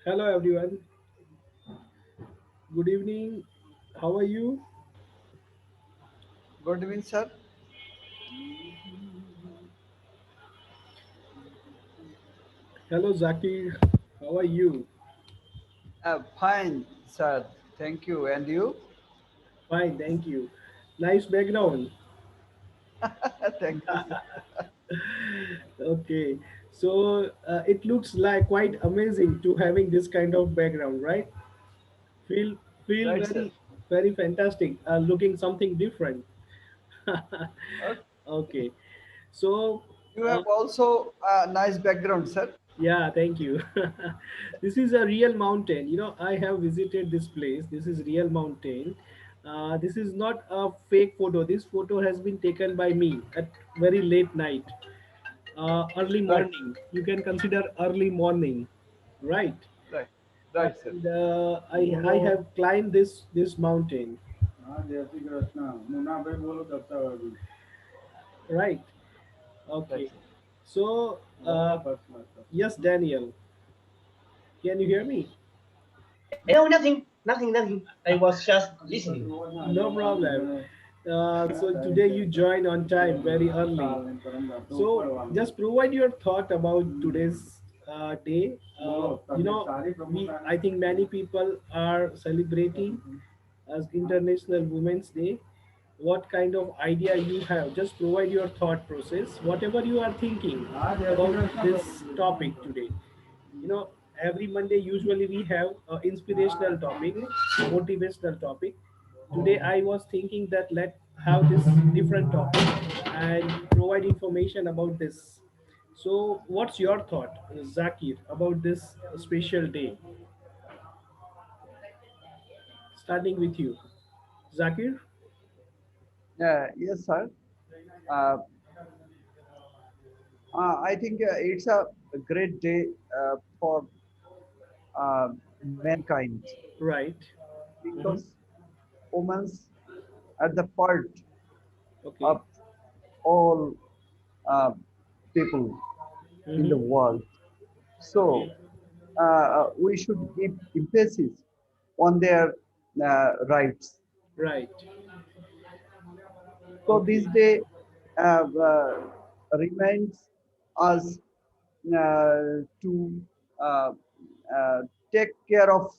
Hello everyone. Good evening. How are you? Good evening, sir. Hello Zakir. How are you? Fine, sir. Thank you. And you? Fine, thank you. Nice background. Thank you. Okay. So it looks like quite amazing to having this kind of background, right? Feel feel Right, sir. very fantastic. Looking something different. Okay. Okay. So You uh, have also a nice background, sir. yeah, thank you. This is a real mountain. I have visited this place. This is real mountain. This is not a fake photo. This photo has been taken by me at very late night, early Right, morning. You can consider early morning, right? right, right, sir. And I have climbed this mountain, right? Right, Okay. sir. So yes, Daniel, can you hear me? No, nothing, nothing, nothing. I was just listening. No problem. So today you joined on time, very early. So just provide your thought about today's day. I think many people are celebrating as International Women's Day. What kind of idea you have? Just provide your thought process, whatever you are thinking about this topic today. you know every Monday usually we have an inspirational topic, motivational topic. Today I was thinking that let have this different topic and provide information about this. So what's your thought, Zakir, about this special day? Starting with you, Zakir. Yes, sir. Uh, I think it's a great day for uh, mankind Right. Hmm. because women's are the part Okay. of all uh, people in the Hmm. world. So Okay. we should give emphasis on their rights. Right. So this Okay. day reminds us to uh, uh, take care of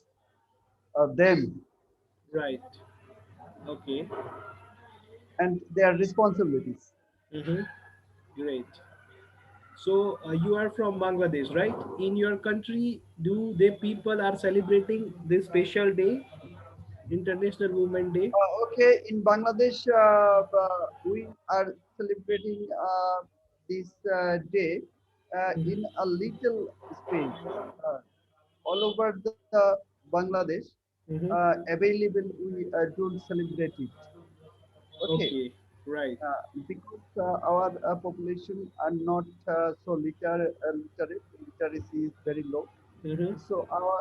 them Right. Okay. and their responsibilities. Hmm. Great. So you are from Bangladesh, right? In your country, do they people are celebrating this special day, International Women Day? Okay, in Bangladesh, we are celebrating this day in Hmm. a little space. Uh, all over the Bangladesh, Hmm. available, we don't celebrate it. Okay, Okay, right. because our population are not so literate, literacy is very low. Hmm. So our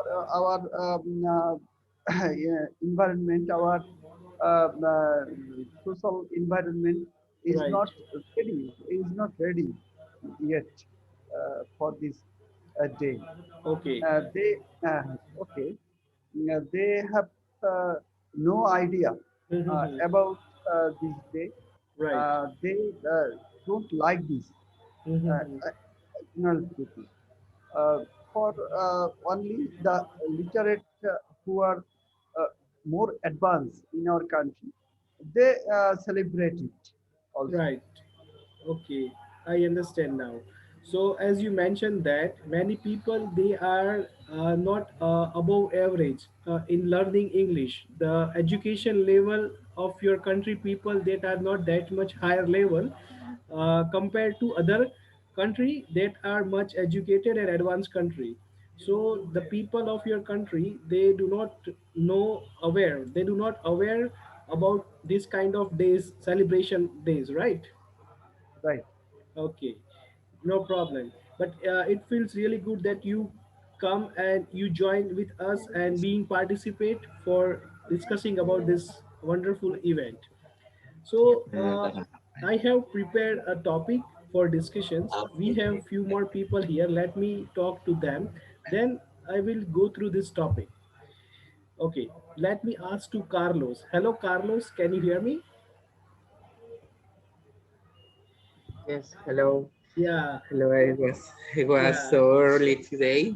yeah, environment, our social environment is Right. not ready yet for this day. Okay. They okay, they have uh, no idea Hmm. about this day. Right. They don't like this. Hmm. Ignorant people. Uh, for only the literate who are uh, more advanced in our country, they celebrate it also. Right. Okay, I understand now. So as you mentioned that many people they are not above average in learning English. The education level of your country people that are not that much higher level compared to other country that are much educated and advanced country. So the people of your country they do not know aware. They do not aware about this kind of days celebration days, right? Right. Okay, no problem. But it feels really good that you come and you join with us and being participate for discussing about this wonderful event. So I have prepared a topic for discussions. We have few more people here. Let me talk to them. Then I will go through this topic. Okay, let me ask to Carlos. Hello, Carlos. Can you hear me? Yes, hello. Yeah, Hello, it was yeah. so early today.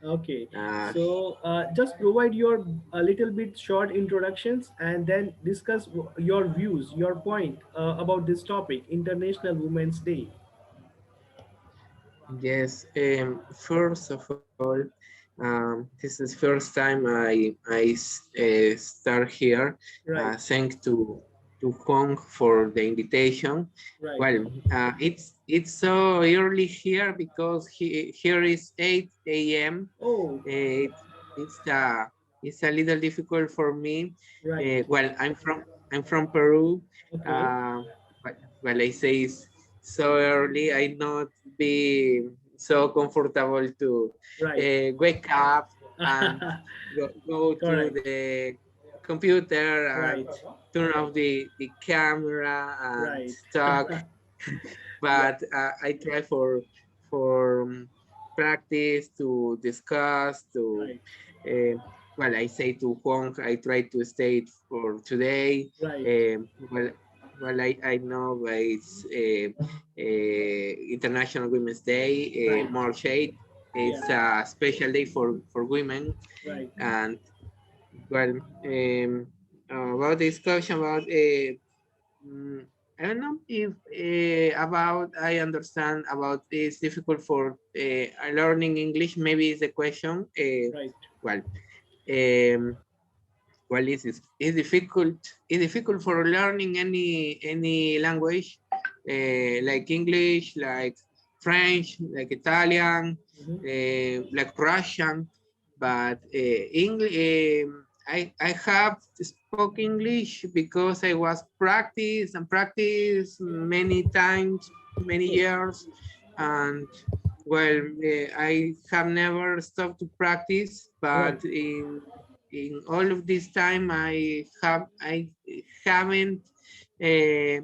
Okay. Uh, So just provide your a little bit short introductions and then discuss your views, your point about this topic, International Women's Day. yes, first of all, this is first time I start here. Right. Thanks to Huong for the invitation. Right. Well, it's so early here because here is 8 a.m. Oh, It, it's it's a little difficult for me. right. Well, I'm from Peru. Okay. Uh, but well, I say it's so early. I not be so comfortable to Right. wake up and go to Correct. the computer and Right. turn off the camera and Right. talk. Yeah. But I try for practice to discuss to Right. uh, well, I say to Huang, I try to stay for today. Right. Well, I know it's International Women's Day, Right. March 8th. Yeah. It's a special day for women. Right. And well, about discussion about Mm, I don't know if about I understand about it's difficult for learning English. Maybe is the question. Right. Well, um, well, it's difficult. It's difficult for learning any language, like English, like French, like Italian, Mhm. like Russian. But English, I have spoke English because I was practice many times, many Good. years, and well, I have never stopped to practice. Right. But in all of this time, I haven't uh,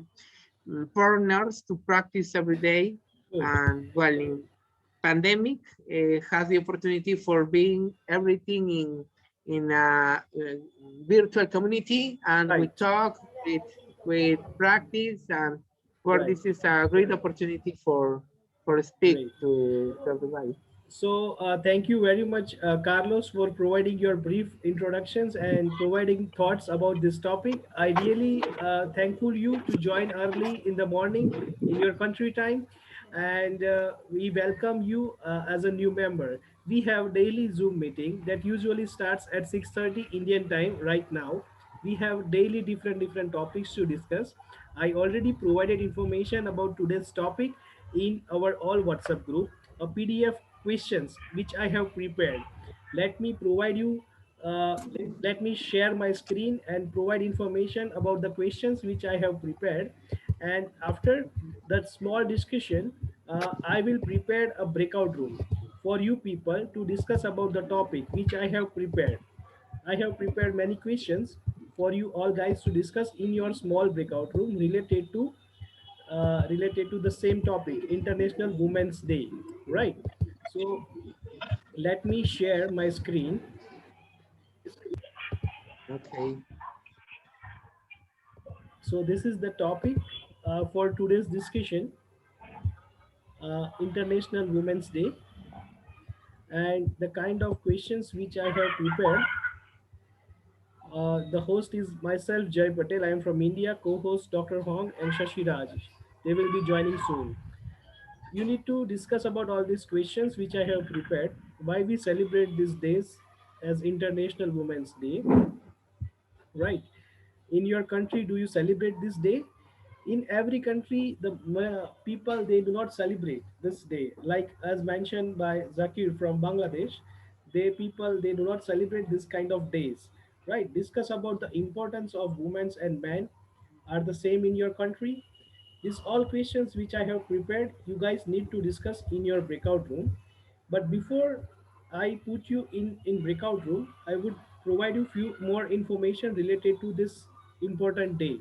partners to practice every day, Good. and well, in pandemic has the opportunity for being everything in a virtual community, and we Right. talk with practice, and well, Right. this is a great opportunity for speak Great. to everybody. So, thank you very much, Carlos, for providing your brief introductions and providing thoughts about this topic. I really thankful you to join early in the morning in your country time, and we welcome you as a new member. We have daily Zoom meeting that usually starts at 6:30 Indian time. Right now, we have daily different topics to discuss. I already provided information about today's topic in our all WhatsApp group, a PDF questions which I have prepared. Let me provide you, uh, let me share my screen and provide information about the questions which I have prepared. And after that small discussion, I will prepare a breakout room for you people to discuss about the topic which I have prepared. I have prepared many questions for you all guys to discuss in your small breakout room related to the same topic, International Women's Day, right? So let me share my screen. Okay. So this is the topic for today's discussion, International Women's Day, and the kind of questions which I have prepared. The host is myself, Jay Patel. I am from India. Co-host Dr. Huong and Shashiraj. They will be joining soon. You need to discuss about all these questions which I have prepared. Why we celebrate these days as International Women's Day, right? In your country, do you celebrate this day? In every country, the people they do not celebrate this day. Like as mentioned by Zakir from Bangladesh, they people they do not celebrate this kind of days, right? Discuss about the importance of women and men are the same in your country. These all questions which I have prepared, you guys need to discuss in your breakout room. But before I put you in breakout room, I would provide you few more information related to this important day.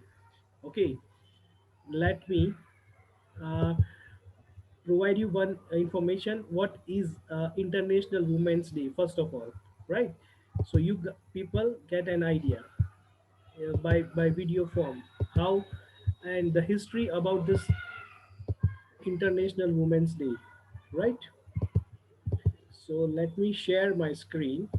Okay, let me uh, provide you one information. What is International Women's Day, first of all, right? So people get an idea by video form how and the history about this International Women's Day, right? So let me share my screen.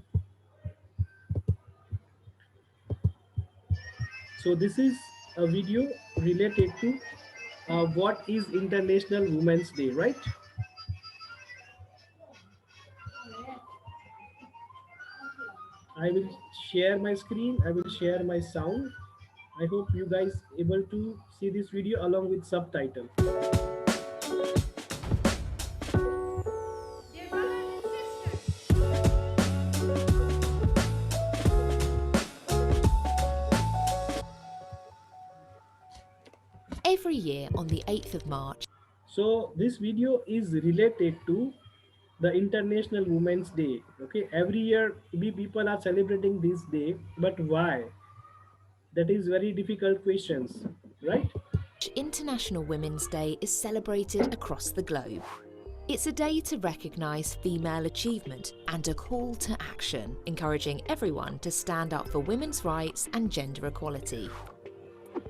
So this is a video related to what is International Women's Day, right? I will share my screen. I will share my sound. I hope you guys able to see this video along with subtitle. Every year on the 8th of March, So this video is related to the International Women's Day. Okay, every year we people are celebrating this day, but why? That is very difficult questions, right? International Women's Day is celebrated across the globe. It's a day to recognise female achievement and a call to action, encouraging everyone to stand up for women's rights and gender equality.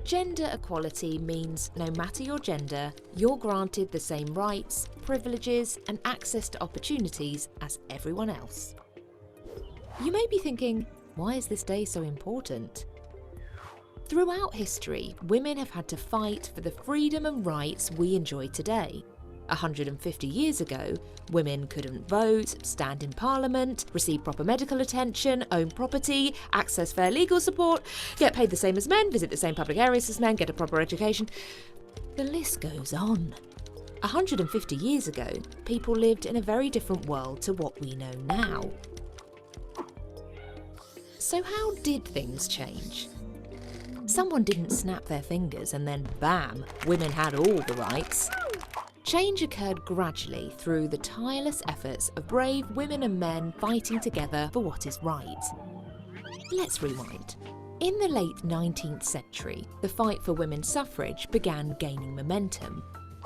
Gender equality means no matter your gender, you're granted the same rights, privileges, and access to opportunities as everyone else. You may be thinking, why is this day so important? Throughout history, women have had to fight for the freedom and rights we enjoy today. 150 years ago, women couldn't vote, stand in parliament, receive proper medical attention, own property, access fair legal support, get paid the same as men, visit the same public areas as men, get a proper education. The list goes on. 150 years ago, people lived in a very different world to what we know now. So how did things change? Someone didn't snap their fingers and then bam, women had all the rights. Change occurred gradually through the tireless efforts of brave women and men fighting together for what is right. Let's rewind. In the late 19th century, the fight for women's suffrage began gaining momentum.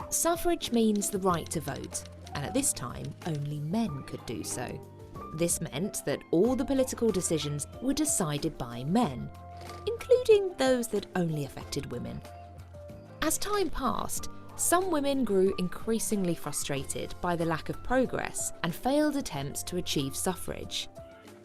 Suffrage means the right to vote, and at this time, only men could do so. This meant that all the political decisions were decided by men, including those that only affected women. As time passed, some women grew increasingly frustrated by the lack of progress and failed attempts to achieve suffrage.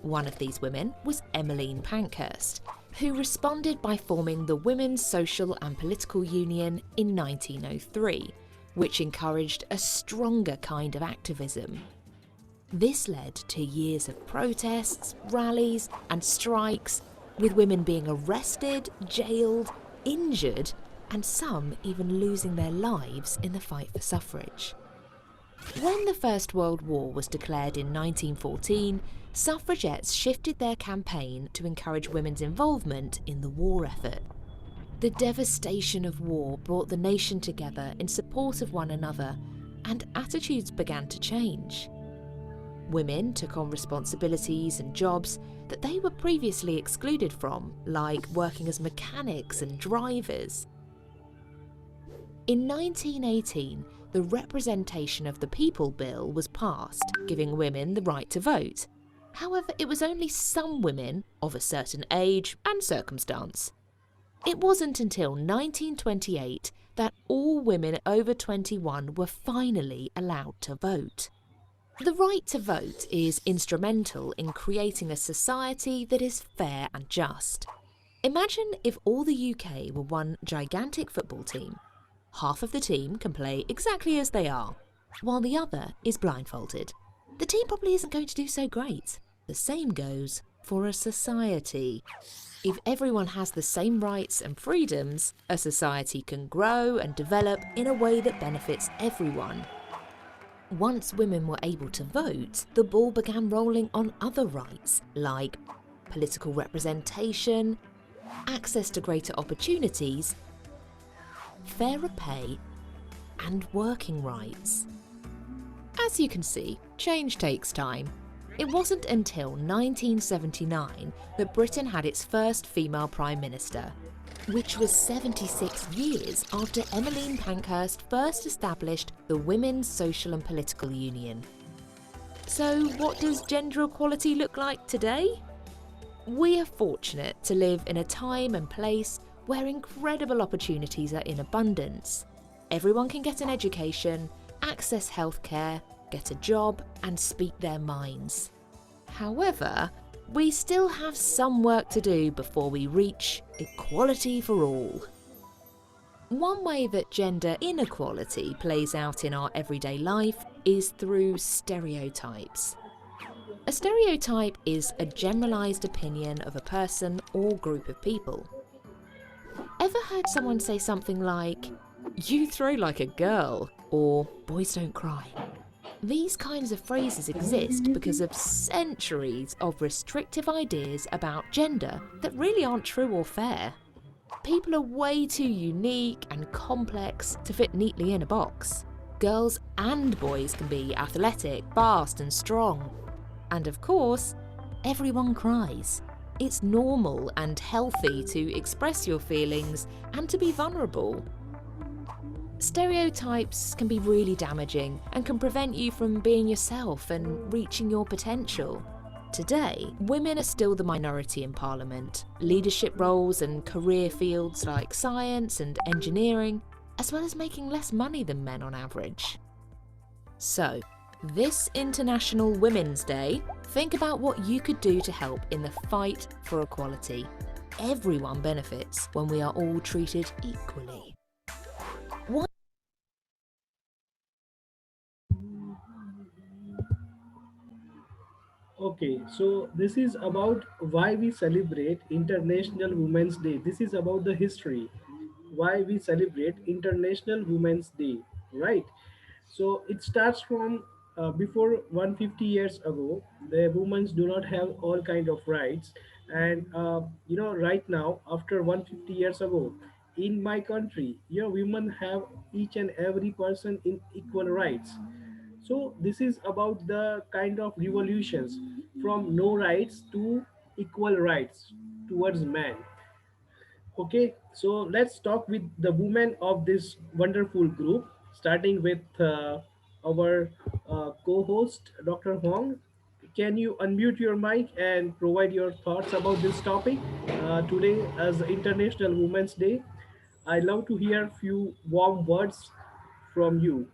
One of these women was Emeline Pankhurst, who responded by forming the Women's Social and Political Union in 1903, which encouraged a stronger kind of activism. This led to years of protests, rallies, and strikes, with women being arrested, jailed, injured, and some even losing their lives in the fight for suffrage. When the First World War was declared in 1914, suffragettes shifted their campaign to encourage women's involvement in the war effort. The devastation of war brought the nation together in support of one another, and attitudes began to change. Women took on responsibilities and jobs that they were previously excluded from, like working as mechanics and drivers. In 1918, the Representation of the People Bill was passed, giving women the right to vote. However, it was only some women of a certain age and circumstance. It wasn't until 1928 that all women over 21 were finally allowed to vote. The right to vote is instrumental in creating a society that is fair and just. Imagine if all the UK were one gigantic football team. Half of the team can play exactly as they are, while the other is blindfolded. The team probably isn't going to do so great. The same goes for a society. If everyone has the same rights and freedoms, a society can grow and develop in a way that benefits everyone. Once women were able to vote, the ball began rolling on other rights, like political representation, access to greater opportunities, fairer pay, and working rights. As you can see, change takes time. It wasn't until 1979 that Britain had its first female Prime Minister. which was 76 years after Emeline Pankhurst first established the Women's Social and Political Union. So what does gender equality look like today? We are fortunate to live in a time and place where incredible opportunities are in abundance. Everyone can get an education, access healthcare, get a job, and speak their minds. However, we still have some work to do before we reach equality for all. One way that gender inequality plays out in our everyday life is through stereotypes. A stereotype is a generalised opinion of a person or group of people. Ever heard someone say something like, "You throw like a girl," or "boys don't cry"? These kinds of phrases exist because of centuries of restrictive ideas about gender that really aren't true or fair. People are way too unique and complex to fit neatly in a box. Girls and boys can be athletic, fast and strong. And of course, everyone cries. It's normal and healthy to express your feelings and to be vulnerable. Stereotypes can be really damaging and can prevent you from being yourself and reaching your potential. Today, women are still the minority in Parliament, leadership roles and career fields like science and engineering, as well as making less money than men on average. So, this International Women's Day, think about what you could do to help in the fight for equality. Everyone benefits when we are all treated equally. Okay, so this is about why we celebrate International Women's Day. This is about the history, why we celebrate International Women's Day, right? So it starts from before 150 years ago. The women do not have all kind of rights, and right now after 150 years ago, in my country, women have each and every person in equal rights. So this is about the kind of revolutions from no rights to equal rights towards man. Okay, so let's talk with the women of this wonderful group, starting with our co-host, Dr. Huang. Can you unmute your mic and provide your thoughts about this topic today as International Women's Day? I love to hear few warm words from you.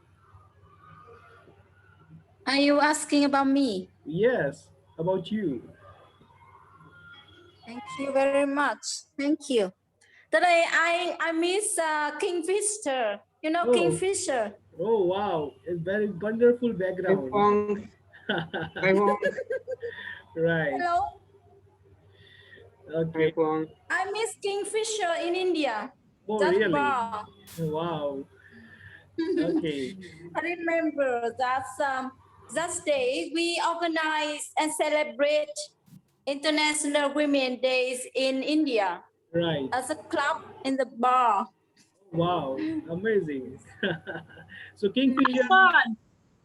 Are you asking about me? Yes, about you. Thank you very much. Thank you. Today I miss Kingfisher. You know Oh, Kingfisher. oh wow, a very wonderful Hi, background. Huong. Hi, Huong. Right. Hello. Hi, Okay. Huong. I miss Kingfisher in India. Oh, That really? bar. Wow. Okay. I remember that day we organize and celebrate International Women Days in India Right. as a club in the bar. Wow. Amazing. So Fun.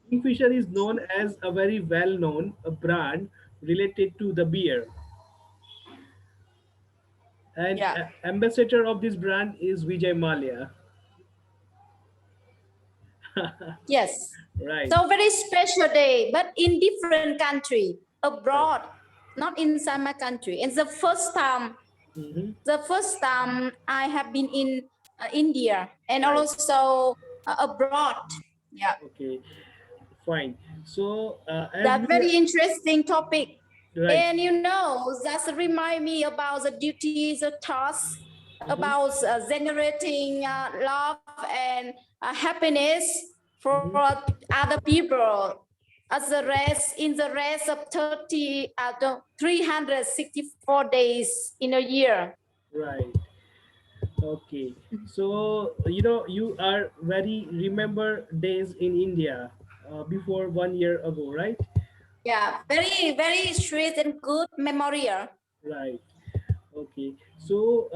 Kingfisher is known as a very well-known brand related to the beer, and Yeah. ambassador of this brand is Vijay Malia. Yes. Right. So very special day, but in different country, Right. abroad, not inside my country. And Hmm. the first time I have been in India and Right. also abroad. Yeah, Okay. Fine. So as that we very interesting topic. right. And you know, that remind me about the duties, the tasks, Hmm. about generating love and happiness for Hmm. other people. As the rest in the rest of 364 days in a year. Right. Okay. So you are very remember days in India before 1 year ago, right? Yeah, very, very sweet and good memorial. Right. Okay. So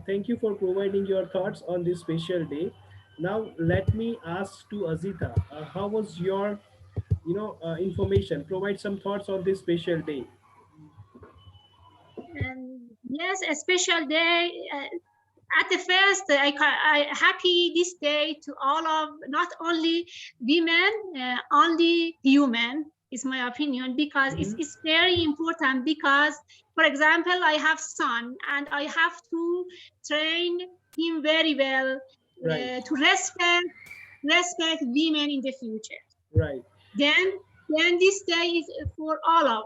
thank you for providing your thoughts on this special day. Now let me ask to Azita, how was your information? Provide some thoughts on this special day. And yes, a special day. at the first, I happy this day to all of, not only women, only human, is my opinion, because it's very important. Because, for example, I have son and I have to train him very well to respect women in the future. Right. Then this day is for all of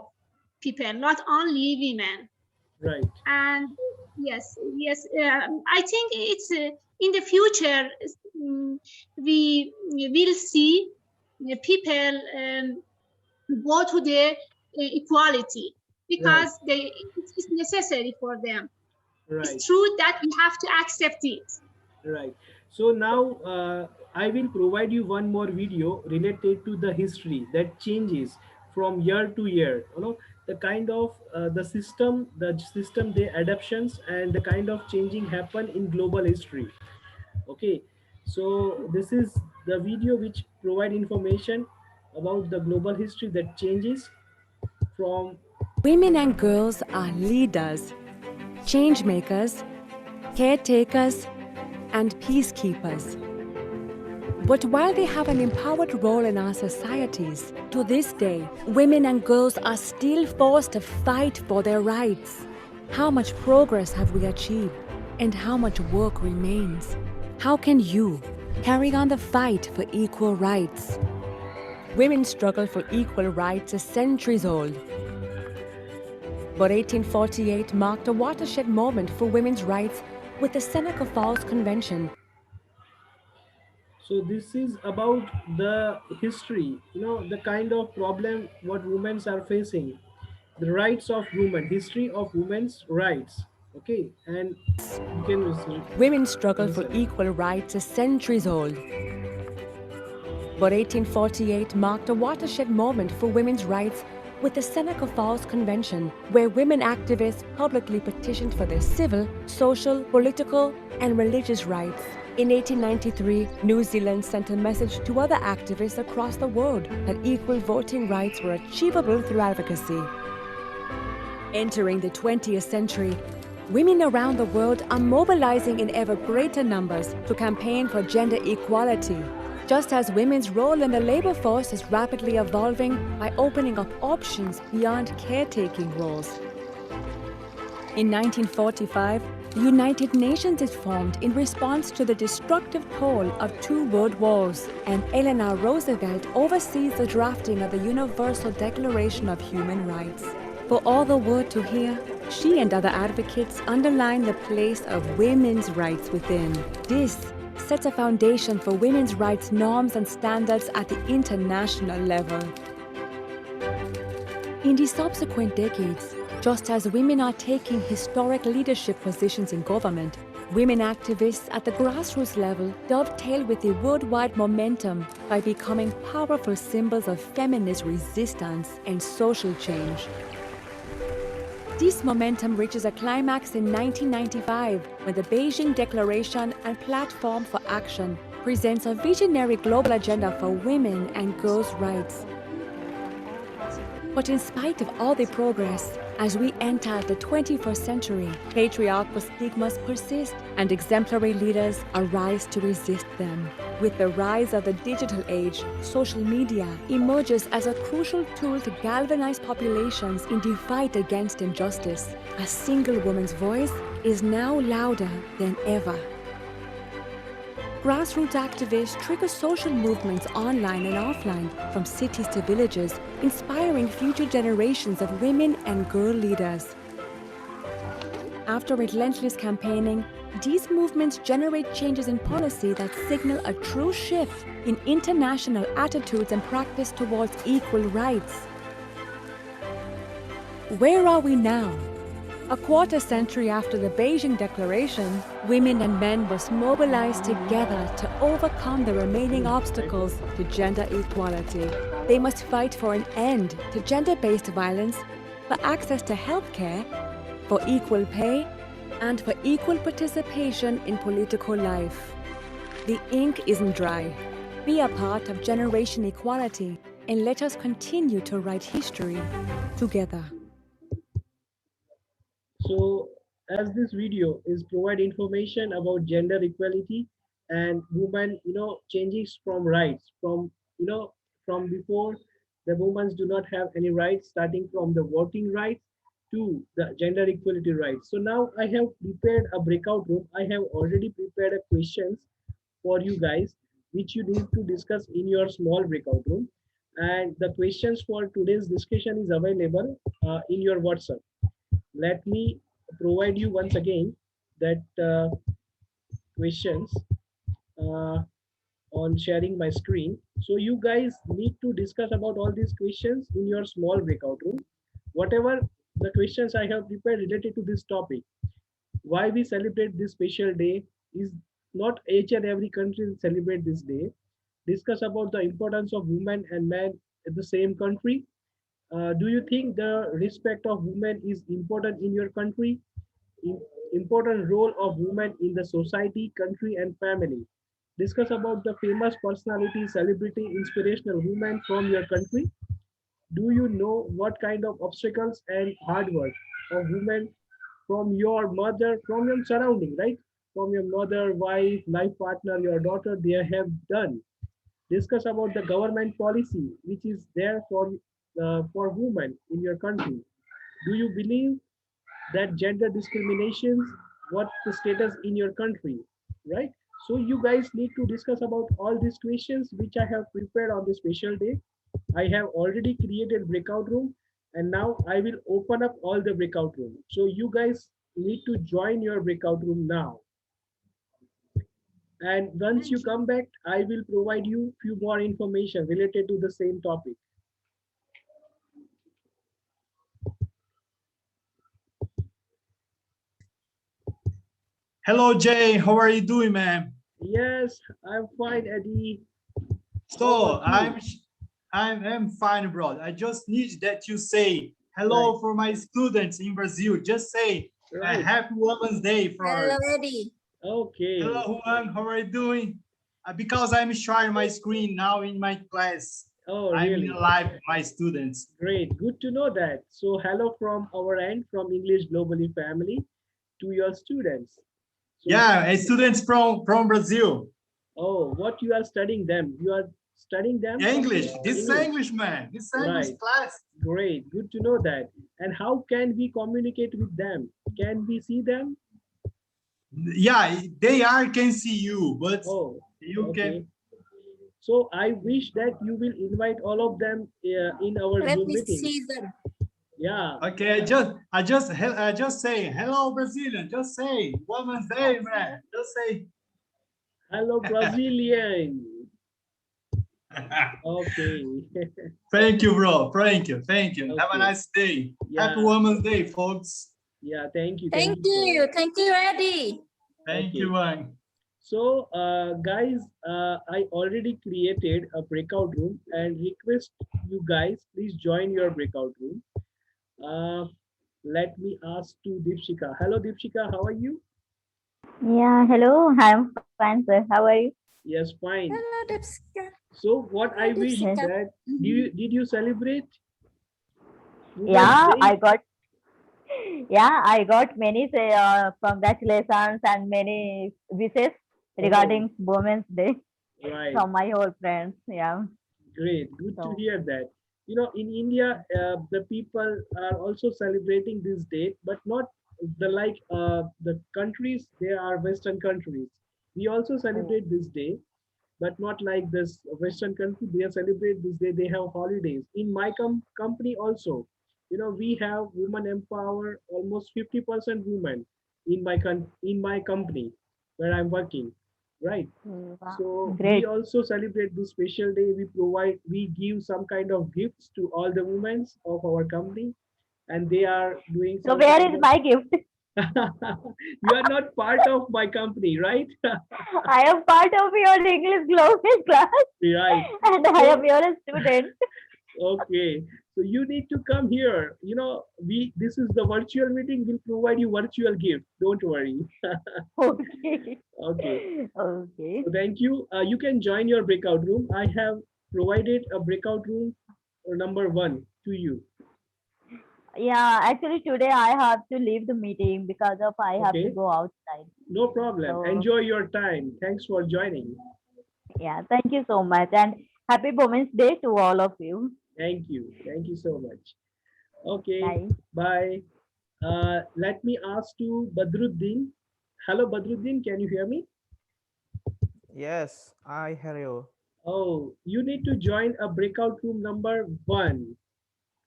people, not only women. Right. And yes, I think it's in the future we will see people go to the equality, because it's necessary for them. Right. It's true that we have to accept it. Right. So now I will provide you one more video related to the history that changes from year to year. You know, the kind of the system the adaptations and the kind of changing happen in global history. Okay. So this is the video which provide information about the global history that changes from. Women and girls are leaders, change makers, caretakers, and peacekeepers. But while they have an empowered role in our societies, to this day, women and girls are still forced to fight for their rights. How much progress have we achieved, and how much work remains? How can you carry on the fight for equal rights? Women's struggle for equal rights is centuries old. But 1848 marked a watershed moment for women's rights with the Seneca Falls Convention. So this is about the history, you know, the kind of problem what women are facing, the rights of women, history of women's rights. Okay, and you can Women's struggle for answer. equal rights is centuries old. But 1848 marked a watershed moment for women's rights with the Seneca Falls Convention, where women activists publicly petitioned for their civil, social, political, and religious rights. In 1893, New Zealand sent a message to other activists across the world that equal voting rights were achievable through advocacy. Entering the 20th century, women around the world are mobilizing in ever greater numbers to campaign for gender equality, just as women's role in the labor force is rapidly evolving by opening up options beyond caretaking roles. In 1945, the United Nations is formed in response to the destructive toll of 2 world wars, and Eleanor Roosevelt oversees the drafting of the Universal Declaration of Human Rights. For all the world to hear, she and other advocates underline the place of women's rights within. This sets a foundation for women's rights norms and standards at the international level. In the subsequent decades, just as women are taking historic leadership positions in government, women activists at the grassroots level dovetail with the worldwide momentum by becoming powerful symbols of feminist resistance and social change. This momentum reaches a climax in 1995 when the Beijing Declaration and Platform for Action presents a visionary global agenda for women and girls' rights. But in spite of all the progress, as we enter the 21st century, patriarchal stigmas persist and exemplary leaders arise to resist them. With the rise of the digital age, social media emerges as a crucial tool to galvanize populations in the fight against injustice. A single woman's voice is now louder than ever. Grassroots activists trigger social movements online and offline, from cities to villages, inspiring future generations of women and girl leaders. After relentless campaigning, these movements generate changes in policy that signal a true shift in international attitudes and practice towards equal rights. Where are we now? A quarter century after the Beijing Declaration, women and men must mobilize together to overcome the remaining obstacles to gender equality. They must fight for an end to gender-based violence, for access to healthcare, for equal pay, and for equal participation in political life. The ink isn't dry. Be a part of generation equality, and let us continue to write history together. So as this video is provide information about gender equality and women, changes from rights from, from before the women do not have any rights, starting from the voting rights to the gender equality rights. So now I have prepared a breakout room. I have already prepared a questions for you guys, which you need to discuss in your small breakout room. And the questions for today's discussion is available in your WhatsApp. Let me provide you once again that questions uh, on sharing my screen. So you guys need to discuss about all these questions in your small breakout room. Whatever the questions I have prepared related to this topic, why we celebrate this special day is not each and every country celebrate this day. Discuss about the importance of women and men in the same country. Do you think the respect of women is important in your country? Important role of women in the society, country, and family. Discuss about the famous personality, celebrity, inspirational women from your country. Do you know what kind of obstacles and hard work of women from your mother, from your surrounding, right? From your mother, wife, life partner, your daughter, they have done. Discuss about the government policy which is there for women in your country. Do you believe that gender discriminations, what the status in your country, right? So you guys need to discuss about all these questions which I have prepared on this special day. I have already created breakout room, and now I will open up all the breakout room, so you guys need to join your breakout room now. And once you come back, I will provide you few more information related to the same topic. Hello, Jay. How are you doing, man? Yes, I'm fine, Eddie. How So about you? I'm fine, bro. I just need that you say Right, hello for my students in Brazil. Just say a right. happy Women's Day Hello, for. Eddie. Okay. Hello, Huong. How are you doing? Because I'm sharing my screen now in my class. Oh, I'm in really? live with my students. Great. Good to know that. So hello from our end, from English Globally family to your students. So, Yeah, students from Brazil. oh, what you are studying them? You are studying them from English. This is English. English, man. This is English Right. class. Great. Good to know that. And how can we communicate with them? Can we see them? Yeah, they are can see you, but Oh, you can. okay. So I wish that you will invite all of them in our Let Zoom me meetings. see them. Yeah. Okay, I just say hello, Brazilian. Just say Women's Day, man. Just say. Hello, Brazilian. Okay. Thank you, bro. Thank you. Thank you. Have a Okay. nice day. Happy Yeah. Women's Day, folks. Yeah. Thank you. Thank Thank you so much. you. Thank you, Eddie. Thank Okay. you, man. So, guys, I already created a breakout room and request you guys please join your breakout room. Uh, Let me ask to Deepshika. Hello, Deepshika. How are you? Yeah, hello. I'm fine, sir. How are you? Yes, fine. Hello, Dipsika. So, what Hello, I wish Yes. Dipsika. that did you celebrate Women's Yeah, Day? I got many say, congratulations and many wishes Oh, regarding Women's Day right. from my whole friends. Yeah. Great, good to So hear that. In India, the people are also celebrating this date, but not the countries. They are Western countries. We also oh, celebrate this day, but not like this Western country. They celebrate this day. They have holidays. In my company also, we have women empower almost 50% women in my company where I'm working, right? wow, So we great. also celebrate this special day. We give some kind of gifts to all the women of our company, and they are doing So some where kind is my gift? of. You are not part of my company, right? I am part of your English global class Right. and I am So your student. okay. So you need to come here. We this is the virtual meeting. We'll provide you virtual gift. Don't worry. Okay. Okay. Okay. So thank you. You can join your breakout room. I have provided a breakout room number 1 to you. Yeah, actually today I have to leave the meeting because of I have to Okay, go outside. no problem. So Enjoy your time. Thanks for joining. yeah, thank you so much and happy Women's Day to all of you. Thank you. Thank you so much. Okay, Bye. bye. Let me ask to Badruddin. Hello, Badruddin. Can you hear me? Yes, I hear you. Oh, you need to join a breakout room number 1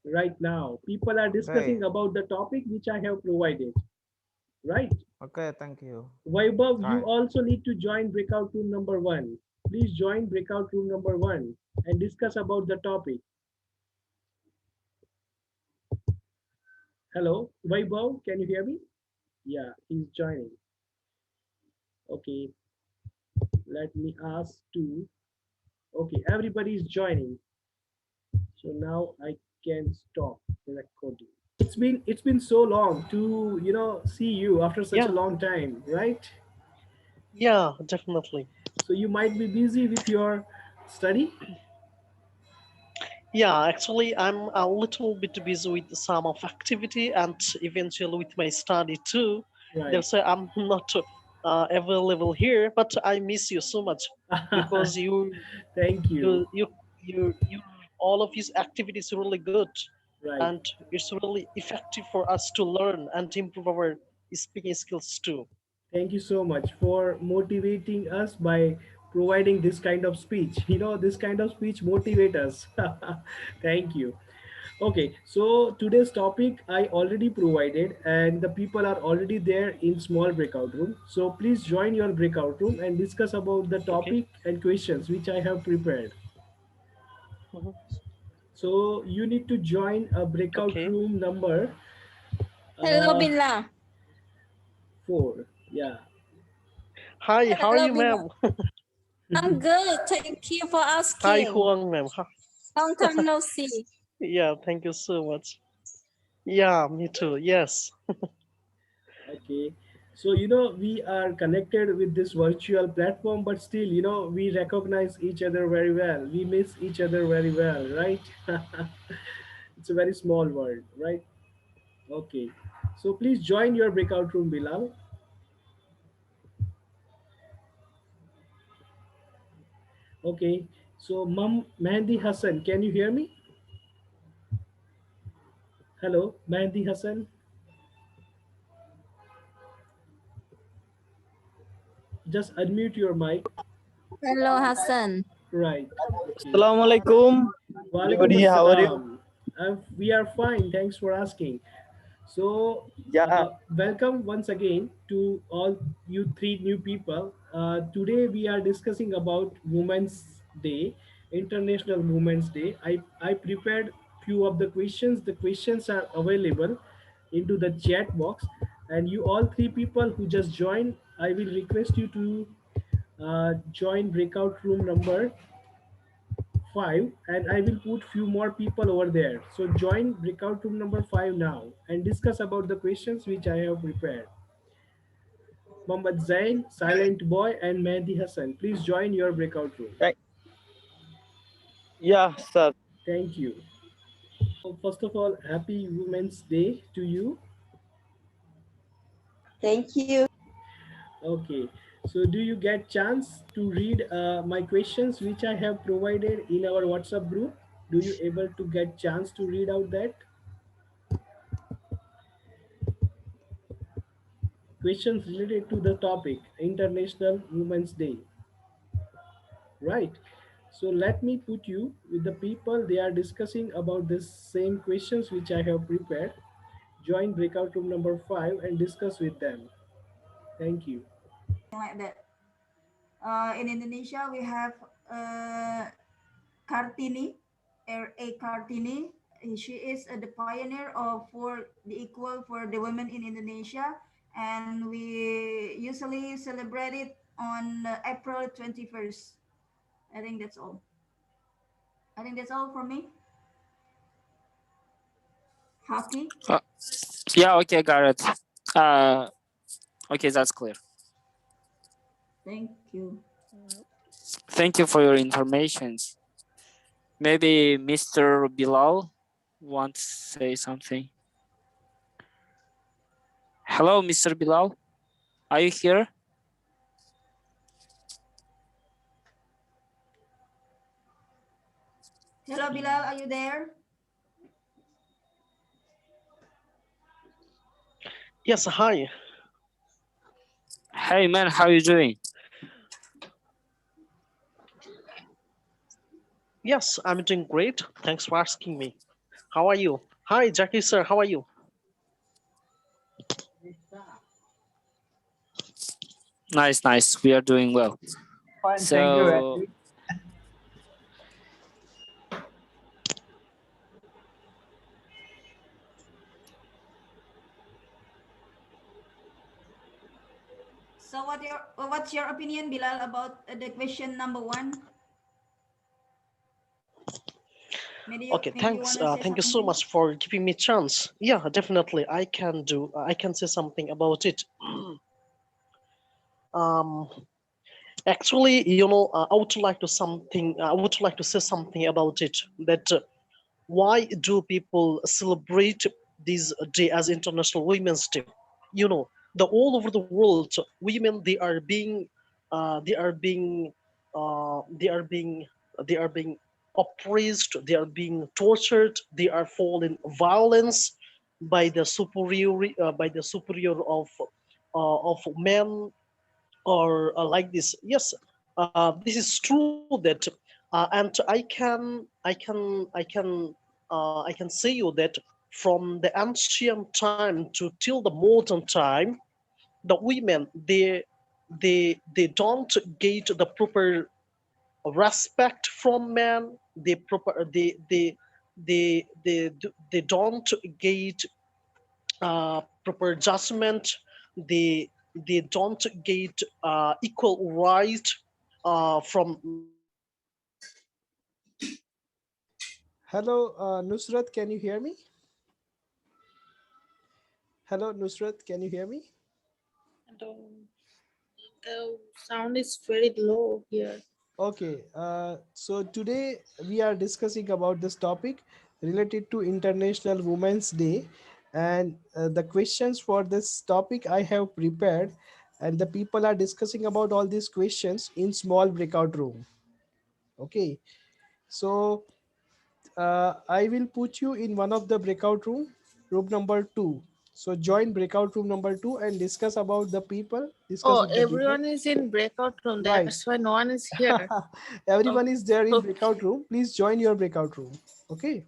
right now. People are Okay, discussing about the topic which I have provided. Right? okay, thank you. Vaibhav, you Right. also need to join breakout room number 1. Please join breakout room number 1 and discuss about the topic. Hello, Vaibhav, can you hear me? Yeah, he's joining. Okay, let me ask to. Okay, everybody is joining. So now I can stop the recording. It's been so long to see you after such a Yeah, long time, right? yeah, definitely. So you might be busy with your study. Yeah, actually, I'm a little bit busy with some of activity and eventually with my study too. Right. That's why I'm not available here. But I miss you so much because Thank you. you, you, you, all of these activities are really good, Right. and it's really effective for us to learn and improve our speaking skills too. Thank you so much for motivating us by providing this kind of speech. This kind of speech motivate us. Thank you. Okay, so today's topic I already provided, and the people are already there in small breakout room. So please join your breakout room and discuss about the Okay. topic and questions which I have prepared. Mhm. So you need to join a breakout Okay. room number Hello, uh, Bila. 4. Yeah. Hi, how are Hello, you, Bila. ma'am? I'm good. Thank you for Hi, asking. Huong, ma'am. Long time no see. Yeah, thank you so much. Yeah, me too. Yes. Okay. So, we are connected with this virtual platform, but still, we recognize each other very well. We miss each other very well, right? It's a very small world, right? Okay. So, please join your breakout room, Bilal. Okay. So, Mehndi Hassan, can you hear me? Hello, Mehndi Hassan. Just unmute your mic. Hello, Hassan. Right. Okay. Assalamualaikum. Walaikum Everybody, how are you? assalam. We are fine. Thanks for asking. So, Yeah, welcome once again to all you three new people. Today we are discussing about Women's Day, International Women's Day. I prepared few of the questions. The questions are available into the chat box, and you all three people who just joined, I will request you to join breakout room number 5, and I will put few more people over there. So join breakout room number 5 now and discuss about the questions which I have prepared. Mohammad Zain, Silent Boy, and Mehdi Hassan, please join your breakout room. right. Yeah, sir. Thank you. First of all, happy Women's Day to you. Thank you. Okay. So do you get chance to read my questions which I have provided in our WhatsApp group? Do you able to get chance to read out that? Questions related to the topic International Women's Day, right? So let me put you with the people they are discussing about this same questions which I have prepared. Join breakout room number 5 and discuss with them. Thank you. Like that. In Indonesia, we have uh, Kartini, R.A. Kartini. She is the pioneer of for the equal for the women in Indonesia, and we usually celebrate it on April 21st. I think that's all. I think that's all for me. Haki. Yeah, okay, got it. Okay, that's clear. Thank you. Thank you for your informations. Maybe Mr. Bilal wants to say something. Hello, Mr. Bilal. Are you here? Hello, Bilal, are you there? Yes, hi. Hey, man, how you doing? Yes, I'm doing great. Thanks for asking me. How are you? Hi, Jackie, sir. How are you? Nice, nice. We are doing well. Fine, thank you. So, Randy. So what's your opinion, Bilal, about the question number 1? Okay, Maybe you thanks. wanna say Thank you so something? much for giving me a chance. Yeah, definitely. I can say something about it. um, Actually, I would like to say something about it. That why do people celebrate this day as International Women's Day? The all over the world, women they are being, uh, they are being, they are being oppressed. They are being tortured. They are falling violence by the superior of men or like this. Yes, this is true that, and I can say you that from the ancient time to till the modern time, the women they don't get the proper respect from men. They don't get proper judgment. They don't get equal right from Hello, Nusrat, can you hear me? Hello, Nusrat, can you hear me? The sound is very low here. Okay, so today we are discussing about this topic related to International Women's Day, and the questions for this topic I have prepared, and the people are discussing about all these questions in small breakout room. Okay, so I will put you in one of the breakout room number 2. So join breakout room number 2 and discuss about the people, discuss Oh, with the people. everyone is in breakout room. Right. That's why no one is here. Everyone is there in Okay. breakout room. Please join your breakout room. Okay.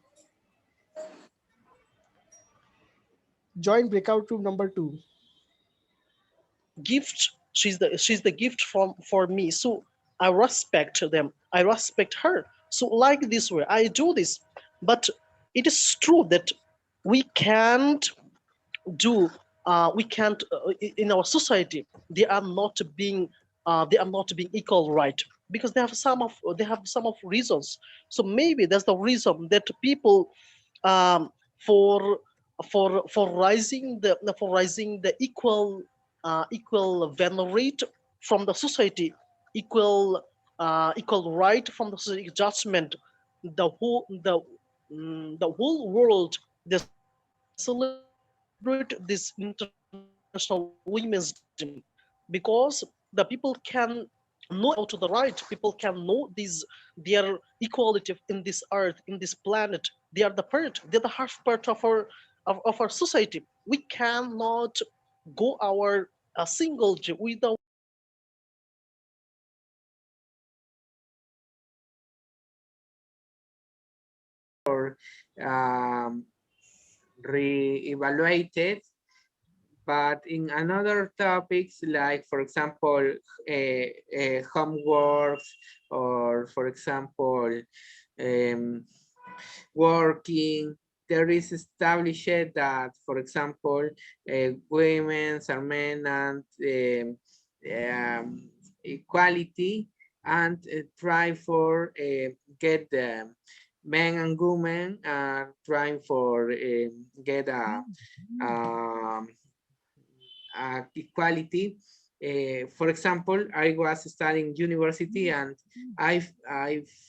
Join breakout room number 2. gift. She's the gift from for me. So I respect them. I respect her. So like this way, I do this. But it is true that we can't do we can't in our society they are not being equal, right? Because they have some of reasons. So maybe that's the reason that people, um, for for rising the equal venerate from the society, equal right from the society judgment, the whole world they celebrate this International Women's Day because the people can know about the right. People can know their equality in this earth, in this planet. They are they're the half part of our society. We cannot go our single day without Or um, re-evaluated, but in another topics, like for example, homeworks, or for example, um, working, there is established that, for example, women are men and equality, and try for get the men and women are trying for get um, equality. For example, I was studying university, and I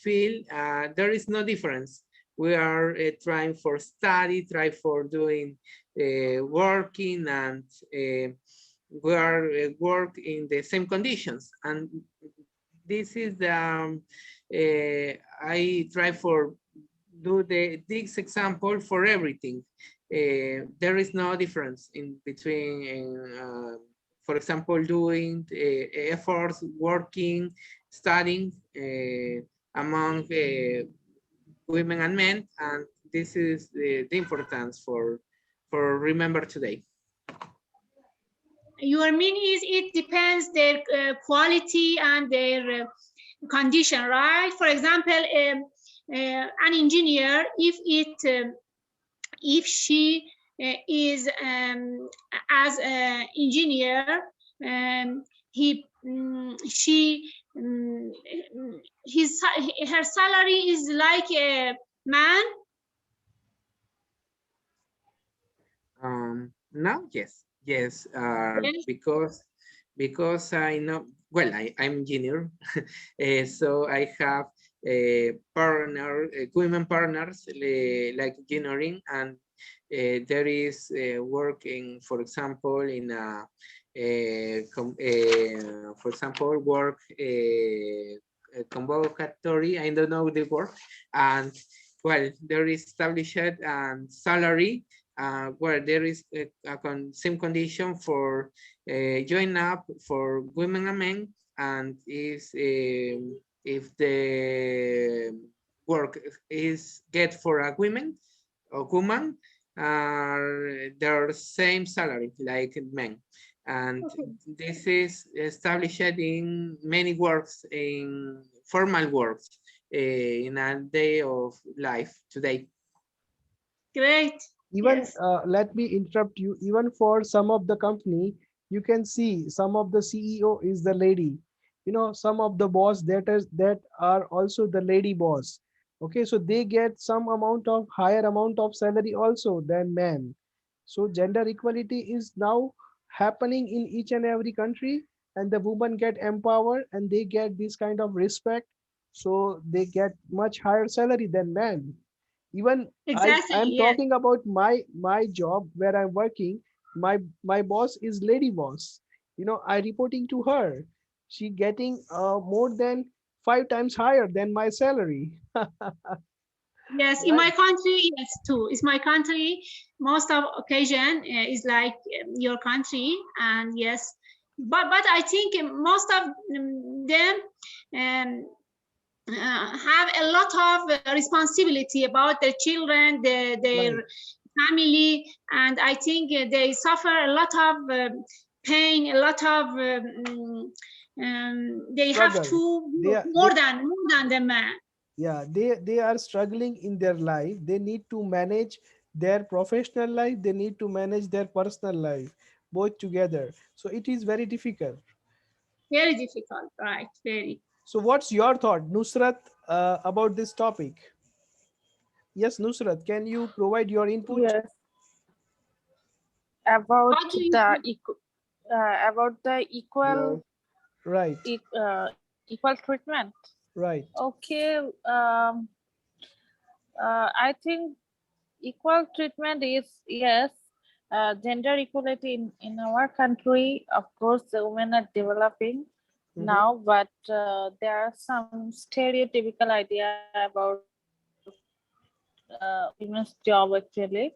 feel there is no difference we are trying for study, try for doing working, and we are work in the same conditions. And this is the I try for do this example for everything. There is no difference in between, for example, doing efforts, working, studying among women and men, and this is the importance for remember today. Your mean is it depends their quality and their condition, right? For example, an engineer, if she is as an engineer, she her salary is like a man. Now, yes, yes, because I know, well, I'm engineer, so I have a partner, women partners like engineering, and there is working, for example, in a, for example, work convocatory, I don't know the word, and well, there is established and salary where there is a same condition for join up for women and men, and is if the work is get for a woman or woman, their same salary like men. And this is established in many works, in formal works, in a day of life today. Great. Even yes. let me interrupt you. Even for some of the company, you can see some of the CEO is the lady. You know, some of the boss that are also the lady boss. Okay, so they get some amount of higher amount of salary also than men. So gender equality is now happening in each and every country, and the women get empowered and they get this kind of respect. So they get much higher salary than men. Even Exactly, I'm yes. talking about my job where I'm working. My boss is lady boss. You know, I reporting to her. She getting more than 5 times higher than my salary. Yes, in Right. my country, yes, too. It's my country. Most of occasion is like your country, and yes, but I think most of them have a lot of responsibility about their children, their Right. family, and I think they suffer a lot of pain, a lot of they have Struggle. to They work are more than the man. yeah, they are struggling in their life. They need to manage their professional life. They need to manage their personal life both together. So it is very difficult. Very difficult, right? Very. So what's your thought, Nusrat, about this topic? Yes, Nusrat, can you provide your input? Yes, about How do you the think? about the Hello. Right, equal treatment. right. Okay, I think equal treatment is yes. Gender equality in our country, of course, the women are developing Mhm. now, but there are some stereotypical idea about women's job actually.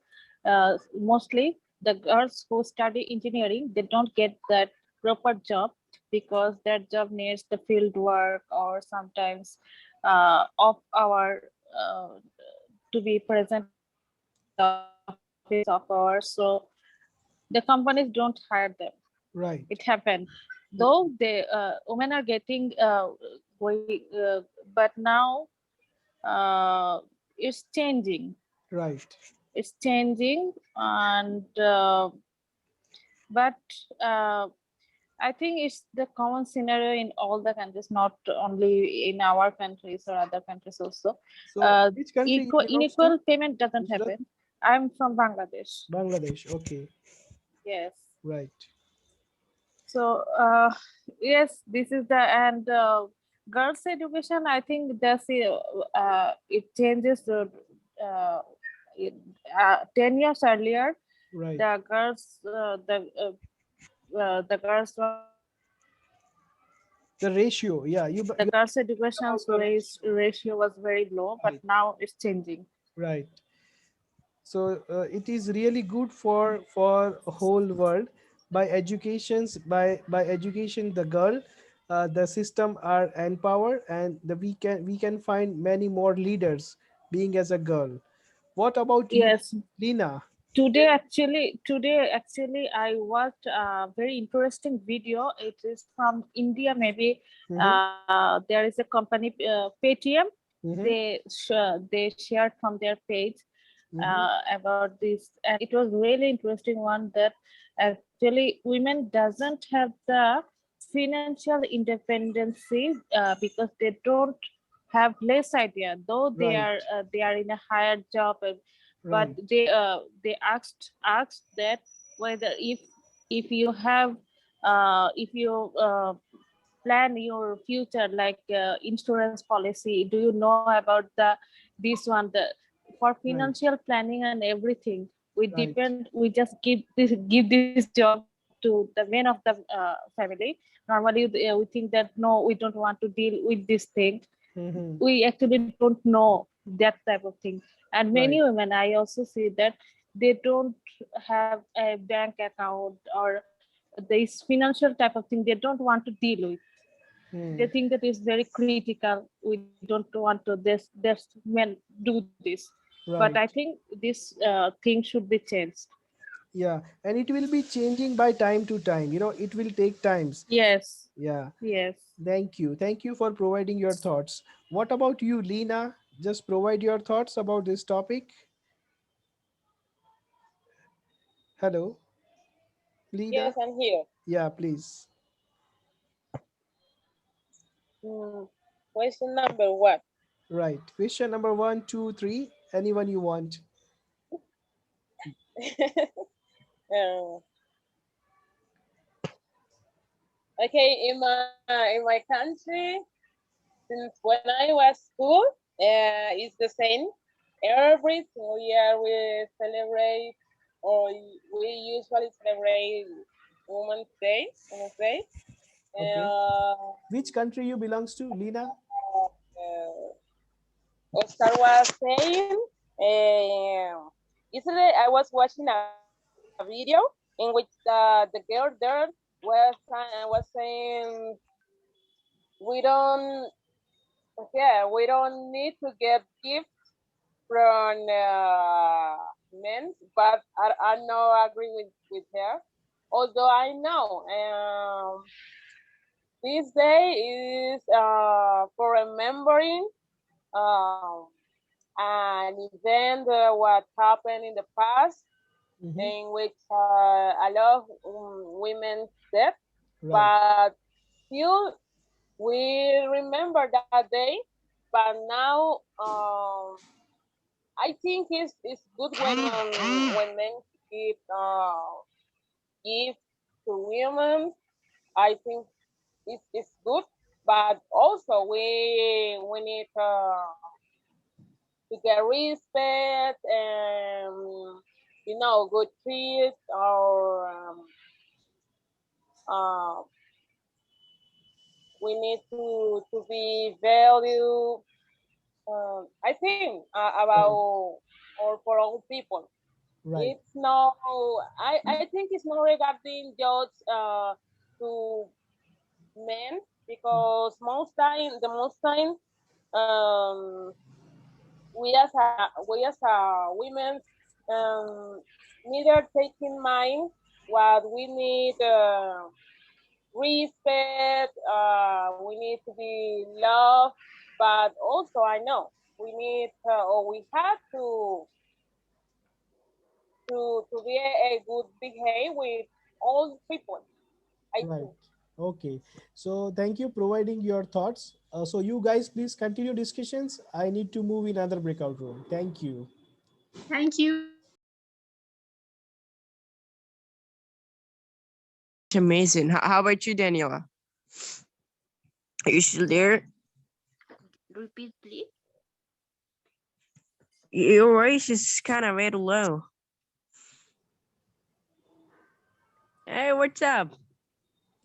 Mostly the girls who study engineering, they don't get that proper job because that job needs the field work or sometimes of our to be present in the office of ours. So the companies don't hire them. It Right, happened. Though the women are getting but now it's changing. right, It's changing, and but uh, I think it's the common scenario in all the countries, not only in our countries or other countries also. so which country you belongs to, Unequal payment doesn't Nusrat? happen. I'm from Bangladesh. Bangladesh. Okay, Yes. right. So yes, this is the and girls' education. I think that's it changes uh, 10 years earlier, Right. the girls the girls was The ratio, yeah, the you girls about education's the ratio. ratio was very low, but Right. now it's changing. Right. So it is really good for whole world by educations by education the girl, the system are empowered, and we can find many more leaders being as a girl. What about you, Yes. Lina? Today actually I watched a very interesting video. It is from India maybe. Mm-hmm. There is a company, Paytm. Mm-hmm. They shared from their page Mm-hmm. about this, and it was really interesting one that actually women doesn't have the financial independency because they don't have less idea, though Right. they are in a higher job, but Right. they asked that whether if you have if you plan your future like insurance policy, do you know about the this one, the for Right. financial planning and everything, Right. we just give this job to the men of the family. Normally we think that no, we don't want to deal with this thing. Mm-hmm. We actually don't know that type of thing. And Right. many women, I also see that they don't have a bank account or this financial type of thing they don't want to deal with. They Hmm. think that is very critical. We don't want to this men do this. But I Right. think this thing should be changed. Yeah, and it will be changing by time to time. It will take times. Yes. Yeah. Yes. Thank you for providing your thoughts. What about you, Lena? Just provide your thoughts about this topic. Hello, Lena. Yes, I'm here. Yeah, please. Question number what? Right. Question number one, two, three. Anyone you want. um, okay, in my country, since when I was school, it's the same. Every single year we celebrate, or we usually celebrate Women's Day. Women's Day. Okay. Uh, Which country you belongs to, Lena? Oscar was saying, yesterday I was watching a video in which the girl there was saying we don't, yeah, we don't need to get gifts from men, but I no agree with her. Although I know this day is for remembering um, an event what happened in the past Mm-hmm. in which a lot of women dead, Right. but still we remember that day. But now I think it's good when men give gifts to women. I think it's good, but also we need to get respect and good treats or uh, we need to be valued. I think Right. about or for all people. Right. It's no, I think it's not regarding just to men because the most time um, we as a women neither take in mind what we need respect, we need to be loved, but also I know we need or we have to be a good behavior with all people. I Right. think. Okay. So thank you providing your thoughts. So you guys please continue discussions. I need to move in another breakout room. Thank you. Thank you. Amazing. How about you, Daniela? Are you still there? Repeat, please. Your voice is kind of very low. Hey, what's up?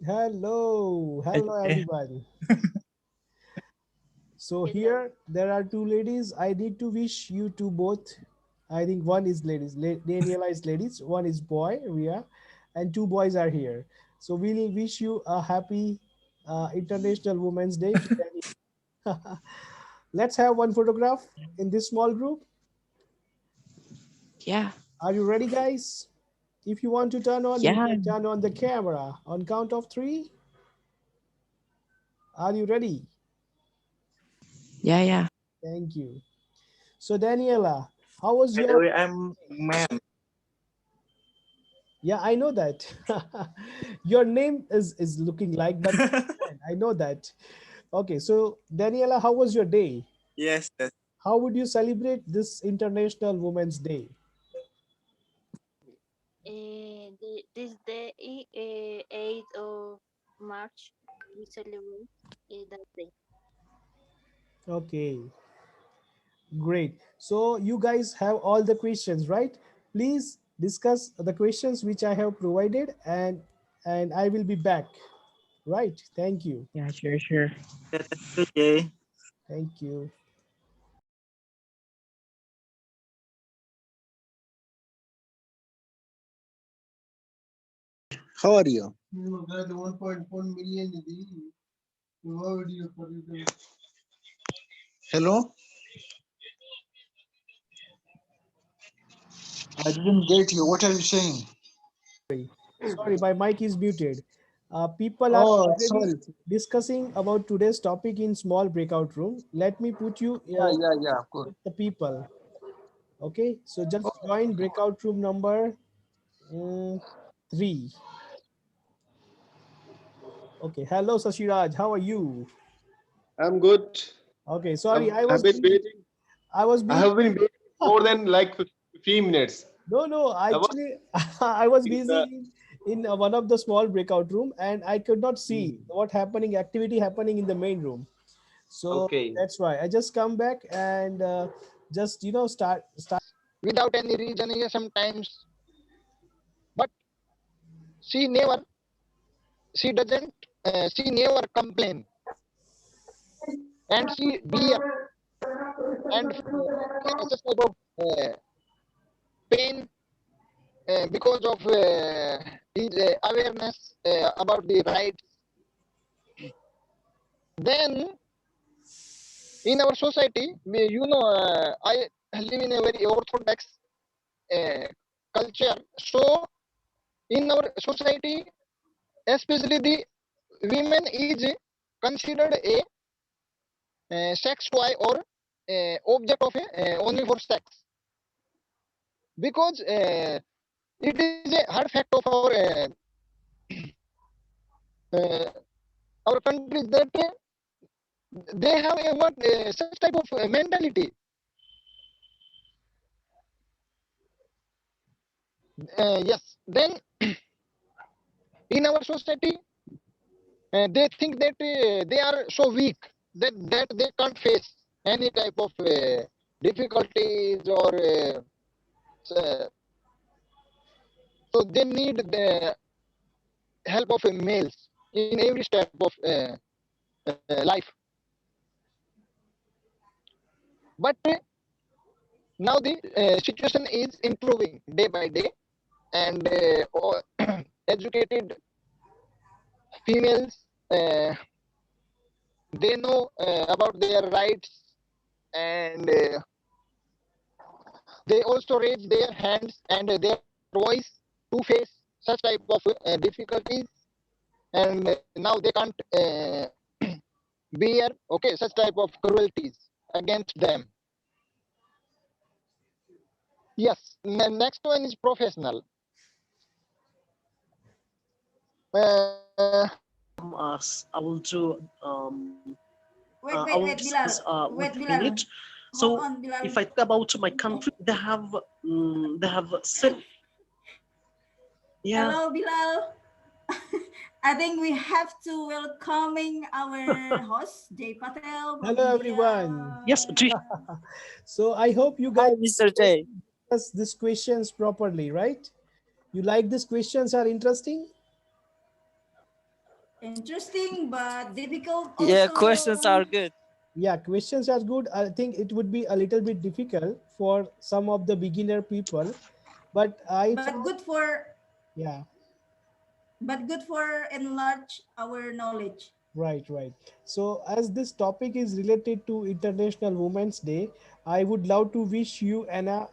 Hello, hello everyone. So here there are two ladies. I need to wish you two both. I think one is ladies. Daniela is ladies. One is boy, Ria, and two boys are here. So we'll wish you a happy International Women's Day to Daniela. Let's have one photograph in this small group. Yeah. Are you ready, guys? If you want to turn on, you Yeah. can turn on the camera. On count of 3. Are you ready? Yeah. Thank you. So Daniela, how was By the your... way, I'm man. Yeah, I know that. Your name is looking like, but I know that. Okay, so Daniela, how was your day? Yes, yes. How would you celebrate this International Women's Day? This day, 8th of March, we celebrate that day. Okay, great. So you guys have all the questions, right? Please discuss the questions which I have provided, and I will be back. Right. Thank you. Yeah, sure. Okay. Thank you. How are you? Hello? I didn't get you. What are you saying? Sorry, my mic is muted. People are Oh, already sorry. discussing about today's topic in small breakout room. Let me put you Yeah, of course. with the people. Okay, so just join breakout room number 3. Okay, hello Shashiraj, how are you? I'm good. Okay, sorry, I've been waiting. I was I busy. have been waiting more than like 15 minutes. No, I was actually, I was in busy the, in one of the small breakout room, and I could not see what happening activity happening in the main room. So okay. that's why I just come back and just start without any reason sometimes, but she never she doesn't she never complain, and she bear and such type of pain because of his awareness about the rights. Then in our society, I live in a very orthodox uh, culture. So in our society, especially the women is considered a sex toy or object of only for sex, because it is a hard fact of uh, our countries that they have a what such type of mentality. Yes, then in our society they think that they are so weak that they can't face any type of difficulties or so they need the help of males in every step of life. But now the situation is improving day by day, and educated females they know about their rights, and they also raise their hands and their voice to face such type of difficulties, and now they can't bear such type of cruelties against them. Yes, next one is professional. As I will do Wait, I will wait, Bilal. discuss Wait, with Bilal. minute. Hold So on, Bilal. if I talk about my country, they have said, yeah. Hello, Bilal. I think we have to welcoming our host Jay Patel from Hello, India. everyone. Yes, So I hope you Hi, guys Mr. J. discuss these questions properly, right? You like these questions are interesting? Interesting but difficult Yeah, also. questions are good. Yeah, questions are good. I think it would be a little bit difficult for some of the beginner people, but I But found, good for yeah, enlarge our knowledge. right. So as this topic is related to International Women's Day, I would love to wish you, Anna,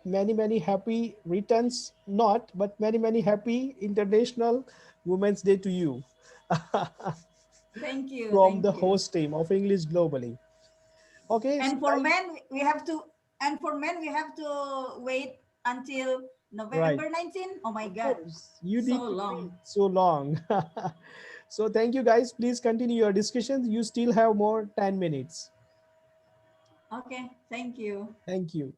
many happy returns, not, but many happy International Women's Day to you. Thank you, From thank the you. host team of English Globally. Okay, so And for men, we have to, wait until right. November 19. Oh my Of God, course, you so need to wait long. so long. So thank you guys. Please continue your discussions. You still have more 10 minutes. Okay, thank you. Thank you.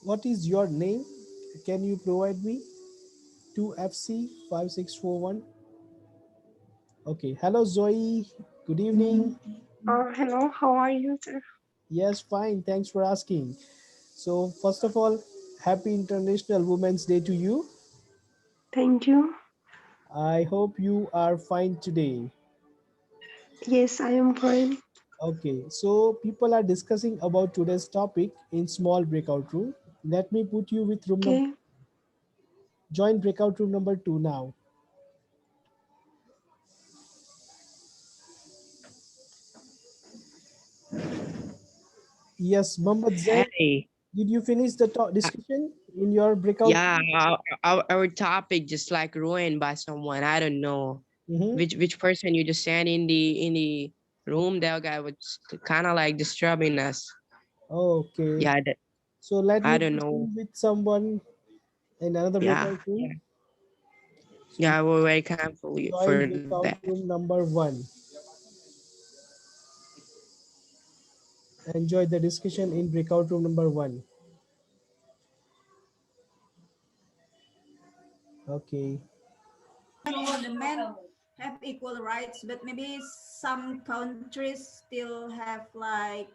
What is your name? Can you provide me? 2FC5641. Okay. Hello, Zoe. Good evening. Hello, how are you, sir? Yes, fine. Thanks for asking. So, first of all, happy International Women's Day to you. Thank you. I hope you are fine today. Yes, I am fine. Okay, so people are discussing about today's topic in small breakout room. Let me put you with room number, Okay. join breakout room number 2 now. Yes, Mohammed Zain, Hey, did you finish the discussion in your breakout yeah, room? our topic just like ruined by someone. I don't know which person you just sent in the room. That guy was kind of like disturbing us. Okay, Yeah, so let I me don't put know. you with someone in another Yeah, breakout room. yeah, we're very careful for Join that. breakout room number 1. Enjoy the discussion in breakout room number 1. Okay. So the men have equal rights, but maybe some countries still have like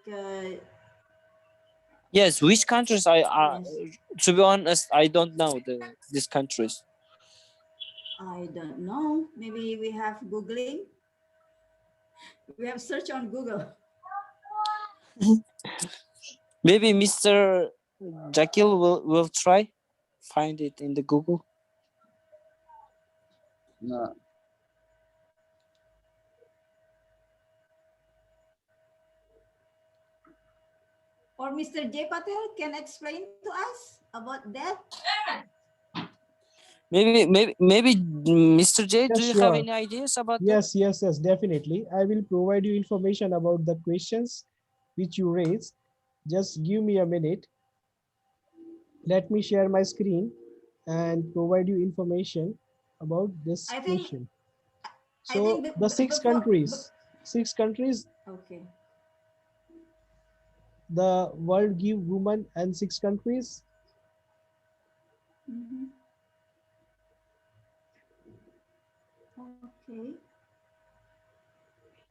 Yes, which countries yes. to be honest, I don't know these countries. I don't know. Maybe we have Googling. We have search on Google. Maybe Mr. Jekyll will try find it in the Google. No. Or Mr. J. Patel can explain to us about that. Maybe Mr. J, do Yes, you have sure. any ideas about that? Yes, definitely. I will provide you information about the questions which you raised. Just give me a minute. Let me share my screen and provide you information about this I think question. I So think the six countries, okay. the world give women and 6 countries. Mm-hmm. Okay.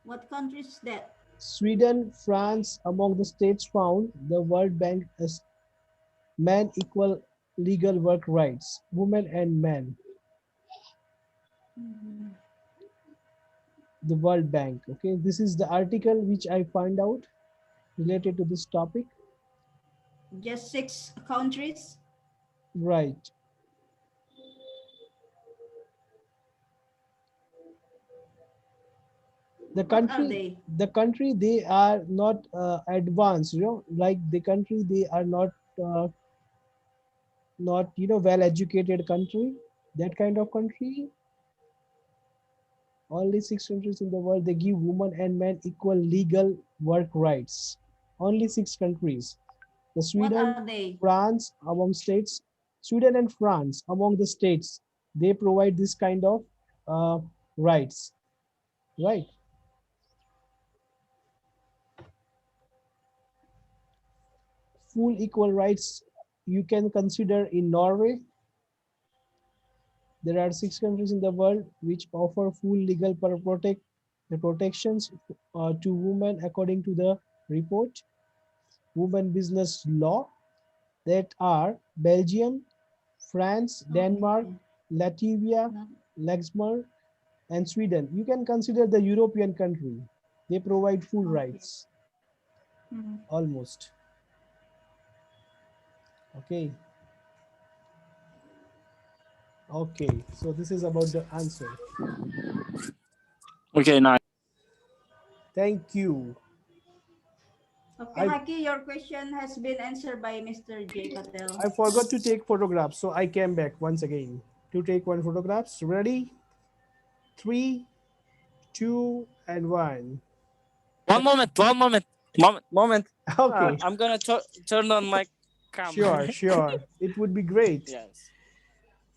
What country is that? Sweden, France, among the states found the World Bank as men equal legal work rights, women and men. Mm-hmm. The World Bank. Okay, this is the article which I find out related to this topic. Just 6 countries. Right. The What are country, they? they are not advanced. Like the country, they are uh, not well educated country. That kind of country. Only 6 countries in the world they give women and men equal legal work rights. Only 6 countries. What are they? France among states, Sweden and France among the states, they provide this kind of rights, right? Full equal rights you can consider in Norway. There are 6 countries in the world which offer full legal protections to women according to the report Women Business Law, that are Belgium, France, Denmark, Latvia, Luxembourg, and Sweden. You can consider the European country. They provide full rights, almost. Okay. Okay, so this is about the answer. Okay, nice. Thank you. Okay, Haki, your question has been answered by Mr. J. Patel. I forgot to take photographs, so I came back once again to take one photographs. Ready? 3, 2, and 1. One moment. Okay. I'm gonna turn on my camera. Sure. It would be great. Yes.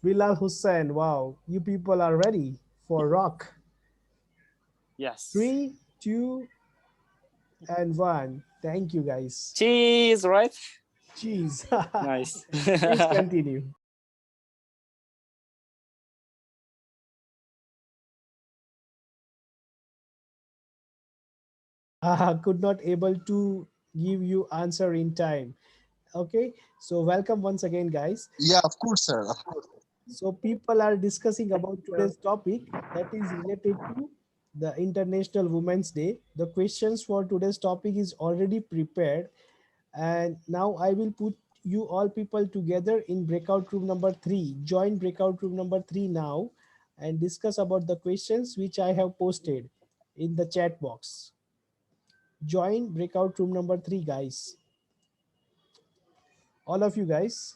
Bilal Hussain, wow, you people are ready for rock. Yes. 3, 2, and 1. Thank you, guys. Cheese, right? Cheese. Nice. Please continue. Could not able to give you answer in time. Okay, so welcome once again, guys. Yeah, of course, sir. Of course. So people are discussing about today's topic that is related to the International Women's Day. The questions for today's topic is already prepared, and now I will put you all people together in breakout room number 3. Join breakout room number 3 now and discuss about the questions which I have posted in the chat box. Join breakout room number 3, guys. All of you guys,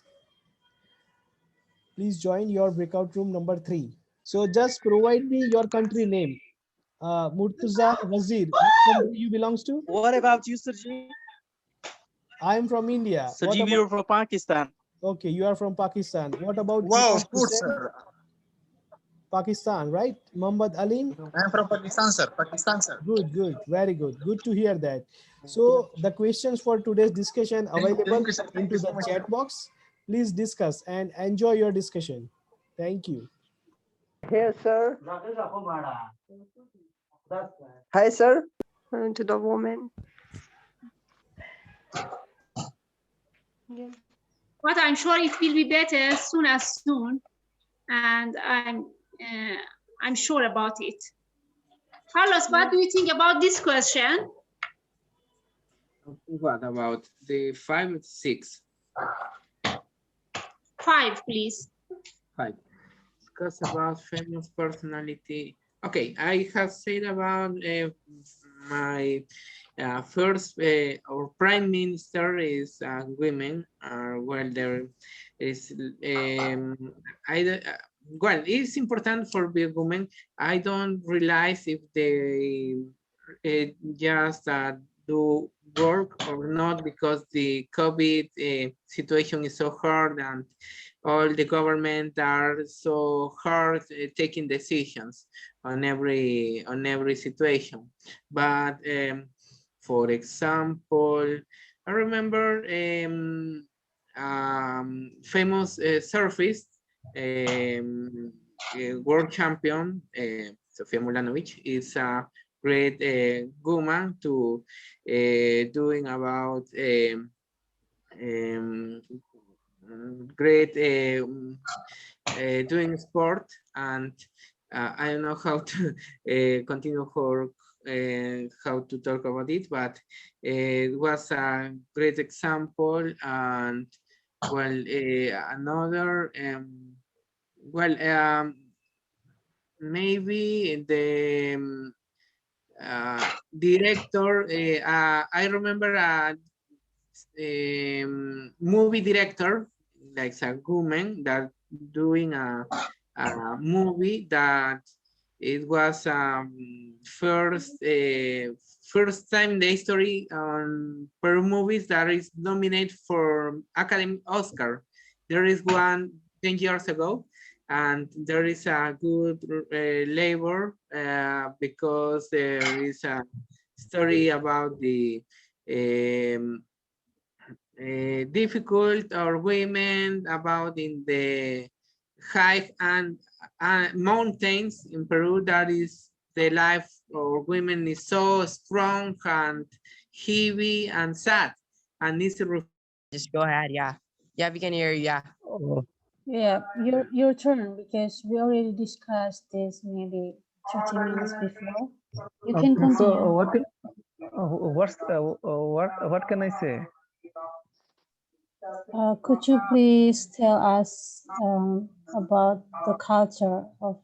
please join your breakout room number 3. So just provide me your country name. Murtaza Wazir, what country you belongs to? What about you, Sergi? I am from India. Sergi, you're from Pakistan. Okay, you are from Pakistan. What about Wow, Imam of course, Hussain? sir. Pakistan, right? Muhammad Alim? I'm from Pakistan, sir. Pakistan, sir. Good. Very good. Good to hear that. So the questions for today's discussion available Sir. Thank into you so the much, chat sir. box. Please discuss and enjoy your discussion. Thank you. Here, sir. Hi, sir. To the woman. Yeah. But I'm sure it will be better soon as soon, and I'm sure about it. Carlos, what do you think about this question? What about the 5 and 6? 5, please. 5. Discuss about famous personality. Okay, I have said about my first or prime minister is women. Well, there is well, it's important for big women. I don't realize if they just do work or not, because the COVID situation is so hard and all the government are so hard taking decisions on every situation. But for example, I remember famous surfist, world champion, Sofia Mulanovic, is a great woman to doing about great doing sport, and I don't know how to continue her how to talk about it, but it was a great example. And well, another well, maybe the director, I remember a movie director, like a woman that doing a movie that it was first time in the history on per movies that is nominated for Academy Oscar. There is one 10 years ago. and there is a good labor because there is a story about the um, difficult or women about in the high and mountains in Peru. That is the life of women is so strong and heavy and sad and needs to Just go ahead. Yeah. Yeah, we can hear you. Yeah. Oh, Yeah, your turn because we already discussed this maybe 30 minutes before. You can okay. So continue. what can I say? Could you please tell us about the culture of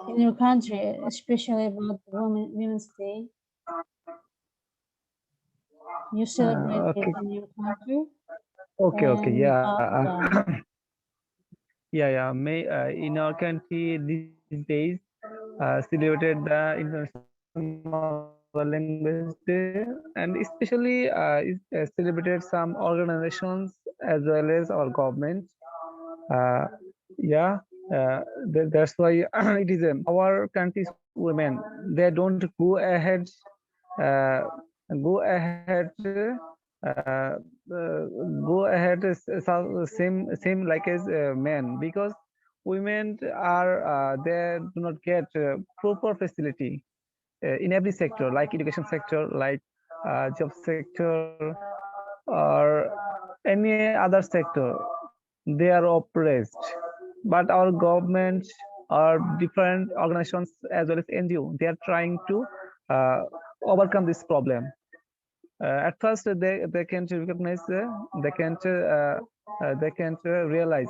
in your country, especially about the Women's Day? You celebrate it Okay, in your country, okay, and yeah. yeah. Yeah. In our country these days celebrated the International Mother Language Day, and especially celebrated some organizations as well as our government. Uh, yeah, that's why it is our country's women. They don't uh, go ahead. Go ahead same like as men, because women are they do not get proper facility in every sector, like education sector, like job sector, or any other sector. They are oppressed, but our government or different organizations as well as NGO, they are trying to uh, overcome this problem. At first they can't recognize, they can't realize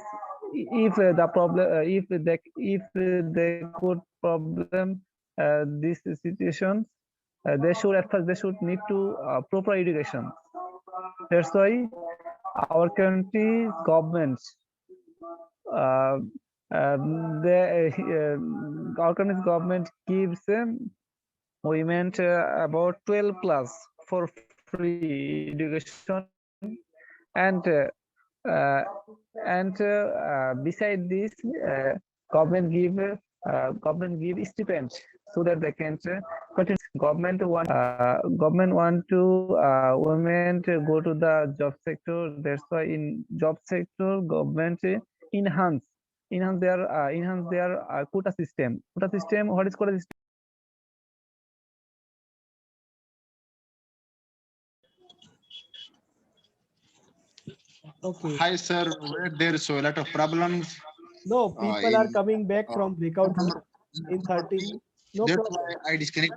if the problem if they could problem these situations. They should at first they should need to proper education. That's why our country's government uh, our country's government gives women about 12 class for free education, and beside this government give stipend so that they can continue. Government want to women to go to the job sector. That's why in job sector government enhance their quota system. What is quota system? Okay. Hi, sir. Where there's a lot of problems No, people are in coming back uh, from breakout room in 30. No that's why problem. I disconnect.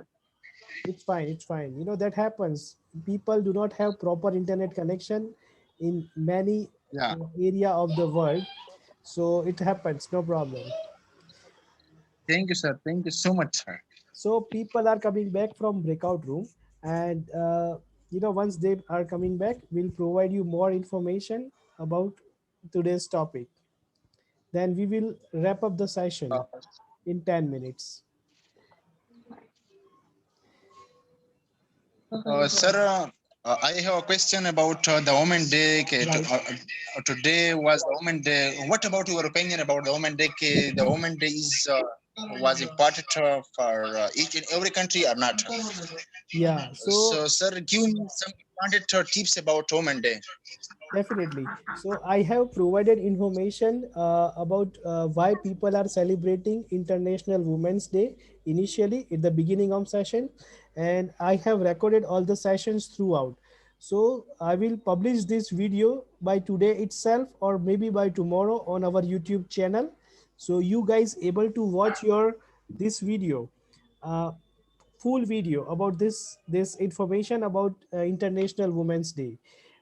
It's fine. It's fine. You know, that happens. People do not have proper internet connection in many Yeah. area of the world. So it happens. No problem. Thank you, sir. Thank you so much, sir. So people are coming back from breakout room, and you know, once they are coming back, we'll provide you more information about today's topic. Then we will wrap up the session in 10 minutes. Sir, I have a question about the Women Day. Right. Today was the Women Day. What about your opinion about the Women Day? The Women Day is was important for each and every country or not? Yeah. So So, sir, give me some important tips about Women Day. definitely. So I have provided information about why people are celebrating International Women's Day initially at the beginning of session, and I have recorded all the sessions throughout. So I will publish this video by today itself, or maybe by tomorrow on our YouTube channel. So you guys able to watch your this video. Full video about this information about International Women's Day,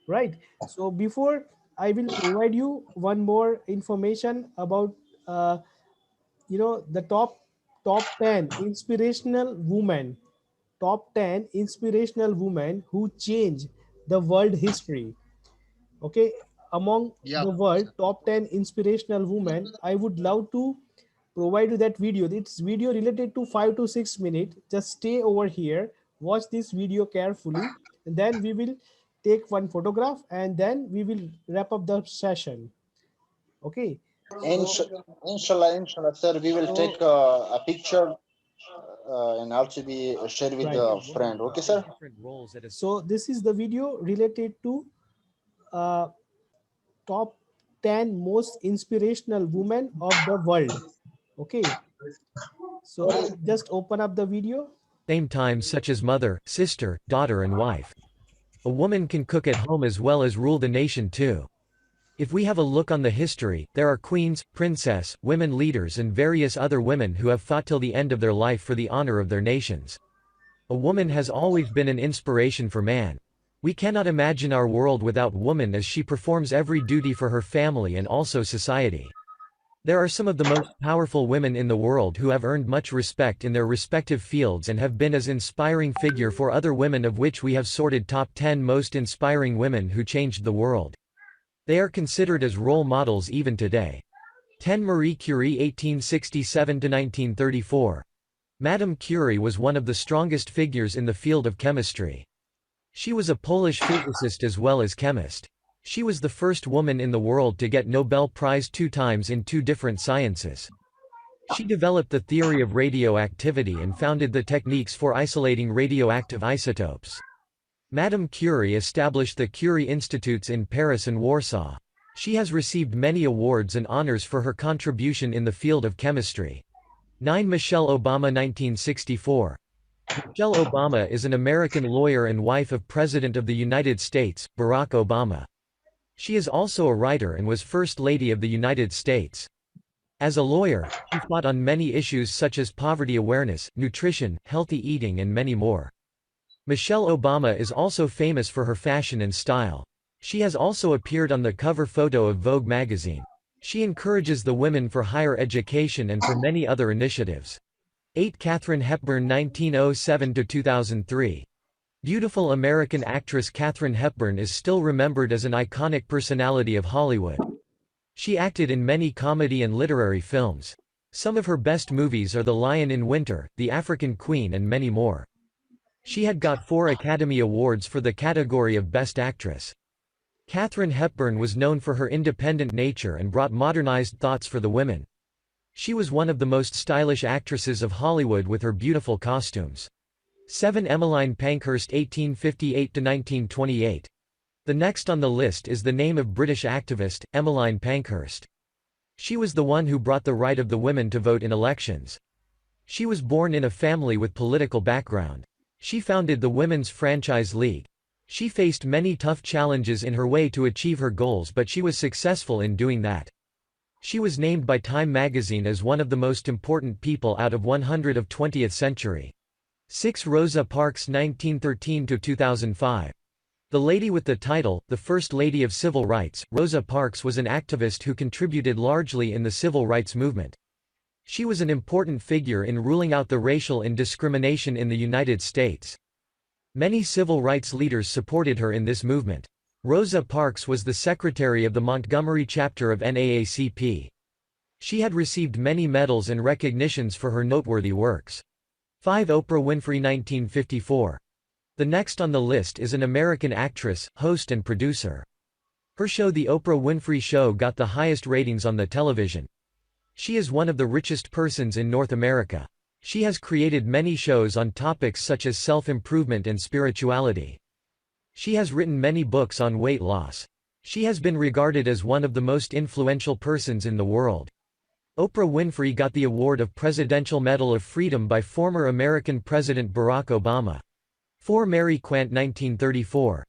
right? So before I will provide you one more information about uh, you know, the top 10 inspirational women, top 10 inspirational women who change the world history. Okay, among Yeah. the world top 10 inspirational women, I would love to provide you that video. It's video related to 5 to 6 minutes. Just stay over here, watch this video carefully, and then we will take one photograph, and then we will wrap up the session. Okay. Inshallah, sir, we will take So, a picture and also be shared with right. the friend. Okay, sir? So this is the video related to uh, top 10 most inspirational women of the world. Okay. So I'll just open up the video. Same time such as mother, sister, daughter and wife. A woman can cook at home as well as rule the nation too. If we have a look on the history, there are queens, princess, women leaders and various other women who have fought till the end of their life for the honor of their nations. A woman has always been an inspiration for man. We cannot imagine our world without woman as she performs every duty for her family and also society. There are some of the most powerful women in the world who have earned much respect in their respective fields and have been as inspiring figure for other women, of which we have sorted top 10 most inspiring women who changed the world. They are considered as role models even today. 10. Marie Curie 1867–1934. Madame Curie was one of the strongest figures in the field of chemistry. She was a Polish physicist as well as chemist. She was the first woman in the world to get Nobel Prize 2 times in 2 different sciences. She developed the theory of radioactivity and founded the techniques for isolating radioactive isotopes. Madame Curie established the Curie Institutes in Paris and Warsaw. She has received many awards and honors for her contribution in the field of chemistry. 9. Michelle Obama 1964. Michelle Obama is an American lawyer and wife of President of the United States, Barack Obama. She is also a writer and was First Lady of the United States. As a lawyer, she fought on many issues such as poverty awareness, nutrition, healthy eating and many more. Michelle Obama is also famous for her fashion and style. She has also appeared on the cover photo of Vogue magazine. She encourages the women for higher education and for many other initiatives. 8. Katharine Hepburn 1907–2003. Beautiful American actress Katharine Hepburn is still remembered as an iconic personality of Hollywood. She acted in many comedy and literary films. Some of her best movies are The Lion in Winter, The African Queen and many more. She had got 4 Academy Awards for the category of Best Actress. Katharine Hepburn was known for her independent nature and brought modernized thoughts for the women. She was one of the most stylish actresses of Hollywood with her beautiful costumes. 7. Emeline Pankhurst 1858–1928. The next on the list is the name of British activist, Emeline Pankhurst. She was the one who brought the right of the women to vote in elections. She was born in a family with political background. She founded the Women's Franchise League. She faced many tough challenges in her way to achieve her goals, but she was successful in doing that. She was named by Time magazine as one of the most important people out of 100 of 20th century. 6. Rosa Parks 1913–2005. The lady with the title, the First Lady of Civil Rights, Rosa Parks was an activist who contributed largely in the civil rights movement. She was an important figure in ruling out the racial indiscrimination in the United States. Many civil rights leaders supported her in this movement. Rosa Parks was the secretary of the Montgomery chapter of NAACP. She had received many medals and recognitions for her noteworthy works. 5. Oprah Winfrey 1954. The next on the list is an American actress, host and producer. Her show The Oprah Winfrey Show got the highest ratings on the television. She is one of the richest persons in North America. She has created many shows on topics such as self-improvement and spirituality. She has written many books on weight loss. She has been regarded as one of the most influential persons in the world. Oprah Winfrey got the award of Presidential Medal of Freedom by former American President Barack Obama. 4. Mary Quant 1934.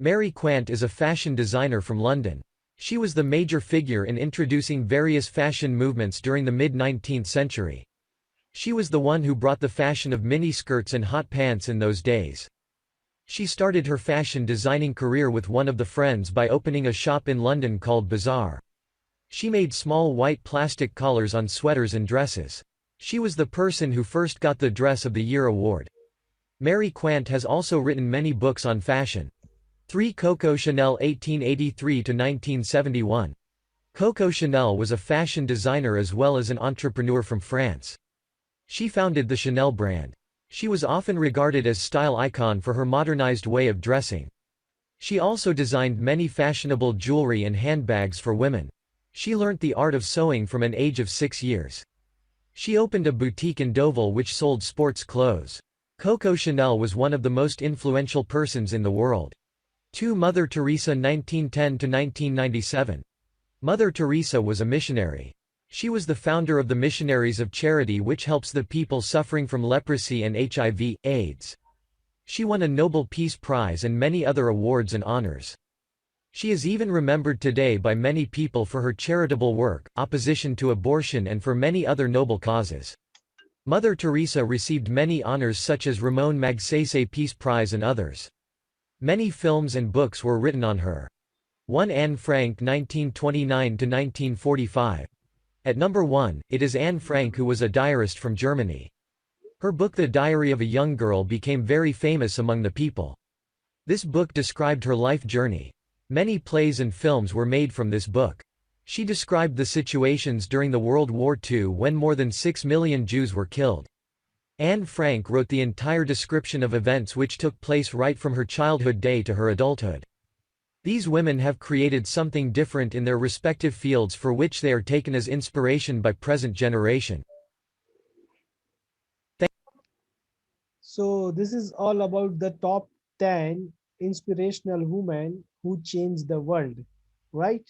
Mary Quant is a fashion designer from London. She was the major figure in introducing various fashion movements during the mid-19th century. She was the one who brought the fashion of miniskirts and hot pants in those days. She started her fashion designing career with one of the friends by opening a shop in London called Bazaar. She made small white plastic collars on sweaters and dresses. She was the person who first got the Dress of the Year award. Mary Quant has also written many books on fashion. 3. Coco Chanel 1883–1971. Coco Chanel was a fashion designer as well as an entrepreneur from France. She founded the Chanel brand. She was often regarded as style icon for her modernized way of dressing. She also designed many fashionable jewelry and handbags for women. She learnt the art of sewing from an age of 6 years. She opened a boutique in Deauville which sold sports clothes. Coco Chanel was one of the most influential persons in the world. 2. Mother Teresa 1910 to 1997. Mother Teresa was a missionary. She was the founder of the Missionaries of Charity, which helps the people suffering from leprosy and HIV/AIDS. She won a Nobel Peace Prize and many other awards and honors. She is even remembered today by many people for her charitable work, opposition to abortion, and for many other noble causes. Mother Teresa received many honors such as Ramon Magsaysay Peace Prize and others. Many films and books were written on her. 1. Anne Frank 1929 to 1945. At number 1, it is Anne Frank, who was a diarist from Germany. Her book The Diary of a Young Girl became very famous among the people. This book described her life journey. Many plays and films were made from this book. She described the situations during the World War II when more than 6 million Jews were killed. Anne Frank wrote the entire description of events which took place right from her childhood day to her adulthood. These women have created something different in their respective fields for which they are taken as inspiration by present generation. So this is all about the top 10 inspirational women who changed the world, right?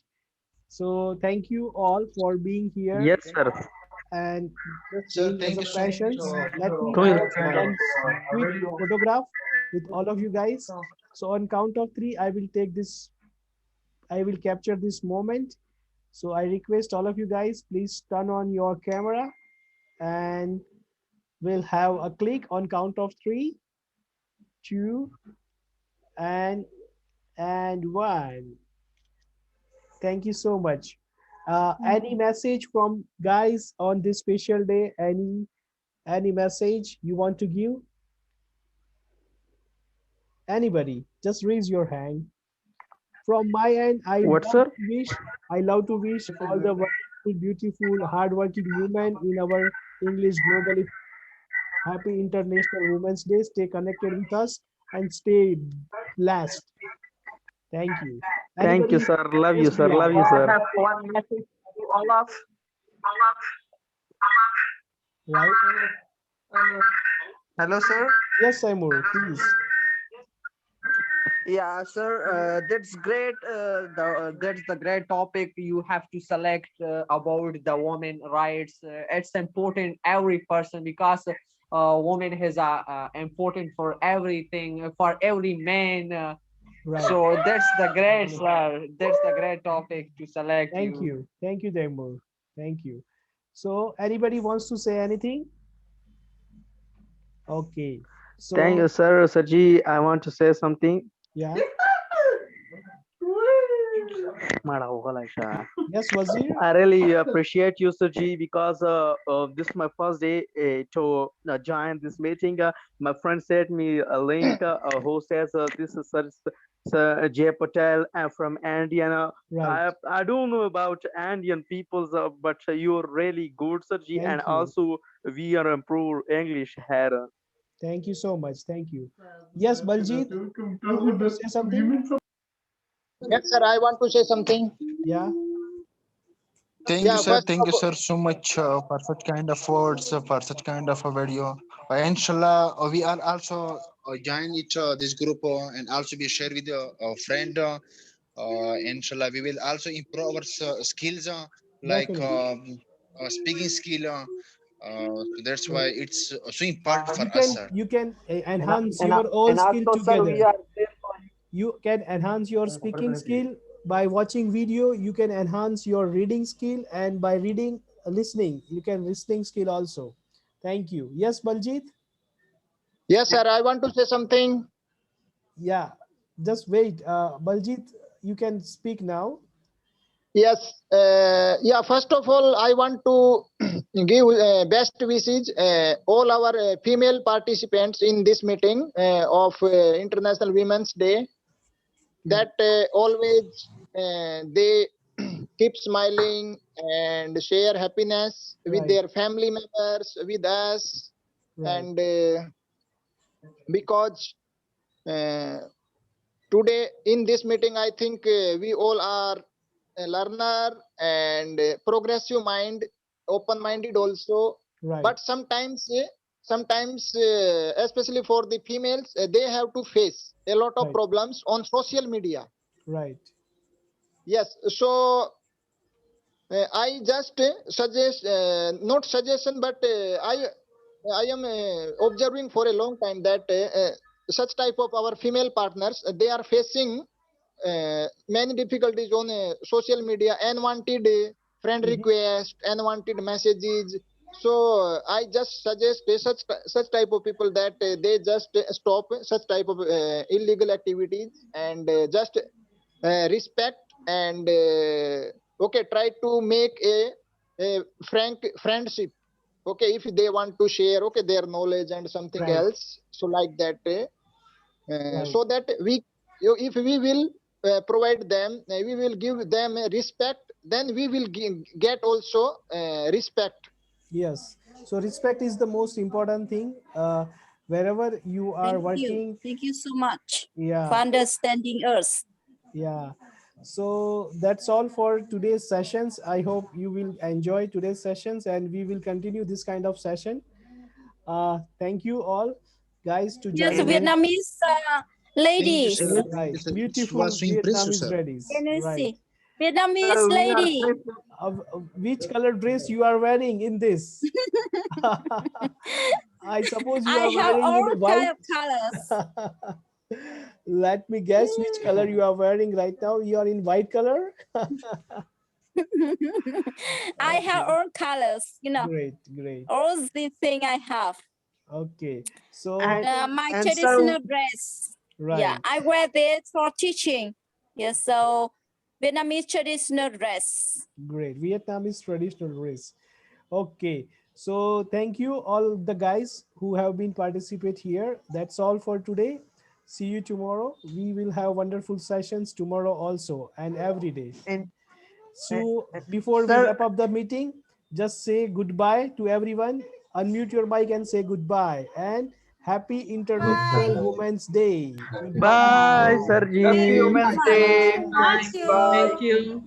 So thank you all for being here. Yes, sir. And Sir, being thank as you a so much passions, let me Doing have one quick photograph with all of you guys. So on count of 3, I will capture this moment. So I request all of you guys, please turn on your camera and we'll have a click on count of 3, 2, and 1. Thank you so much. Any message from guys on this special day? Any message you want to give? Anybody? Just raise your hand. From my end, What, sir? I love to wish all the wonderful, beautiful, hardworking women in our English globally. Happy International Women's Day. Stay connected with us and stay blessed. Thank you. Thank you, Anybody? sir. Love you, Yes, sir. Priya. Love you, I sir. have one message to Olaf. Right? Hello, sir. Yes, Simur, please. Yeah, sir. That's great. That's the great topic you have to select about the women rights. It's important every person because woman has important for everything for every man. Right. So that's the great, sir. That's the great topic to select. Thank you. Thank you, Daimur. Thank you. So anybody wants to say anything? Okay. So Thank you, sir. Sarji, I want to say something. yeah. Yes, Yes, Wazir. I really appreciate you, Suji, because this is my first day to join this meeting. My friend sent me a link who says this is Sir J. Patel from India. Right. I don't know about Indian peoples, but you're really good, Suji, and Thank you. also we are improve English here. Thank you so much. Thank you. Yes, Baljit, you want to say something? Yes, sir. I want to say something. Yeah. Thank you, Yeah, sir. first Thank of you, all, sir, so much for such kind of words, for such kind of a video. Inshallah, we are also join it this group and also be share with a friend. Inshallah, we will also improve our skills like Definitely. speaking skill. So that's why Right. it's so important for You us, can sir. enhance your all And skill also, sir, we together. are You can enhance your speaking skill by watching video. You can enhance your reading skill, and by reading, listening, you can listening skill also. Thank you. Yes, Baljit. yes, sir. I want to say something. Yeah. Just wait. Baljit, you can speak now. Yes. Yeah. First of all, I want to give best wishes all our female participants in this meeting of International Women's Day. That always they keep smiling and share happiness with Right. their family members, with us, Right. and because uh, today in this meeting, I think we all are learner and progressive mind, open-minded also. Right. But sometimes, especially for the females, they have to face a lot of Right. problems on social media. Right. Yes, so I just suggest, not suggestion, but I am observing for a long time that such type of our female partners, they are facing many difficulties on social media, unwanted friend request, unwanted messages. So I just suggest such type of people that they just stop such type of illegal activities and just respect and okay, try to make a frank friendship. Okay, if they want to share okay their knowledge and something Right. else, so like that Right. so that if we will provide them, we will give them respect, then we will get also respect. Yes. So respect is the most important thing. Wherever you are Thank you. working. Thank you so much Yeah. for understanding us. Yeah. So that's all for today's sessions. I hope you will enjoy today's sessions and we will continue this kind of session. Thank you all guys to Yes, join in. Vietnamese Thank you, ladies. sir. Thank Right. you, sir. It Beautiful was so impressive, Vietnamese sir. ladies. Can you Right. see? Vietnamese We are lady. Which color dress you are wearing in this? I suppose you I are have wearing in all a kind white. of colors. Let me guess which color you are wearing right now. You are in white color. I have Okay. all colors, Great, great. all the thing I have. Okay, so My And so traditional dress. Yeah, right, I wear this for teaching. Yes, so Vietnamese traditional dress. great. Vietnamese traditional race. Okay, so thank you all the guys who have been participate here. That's all for today. See you tomorrow. We will have wonderful sessions tomorrow also and every day. and So before we sir, wrap up the meeting, just say goodbye to everyone. Unmute your mic and say goodbye and happy International Women's Day. Goodbye. bye, Thank Sergi. you Happy so Women's much. Day. Thank Thank you. you.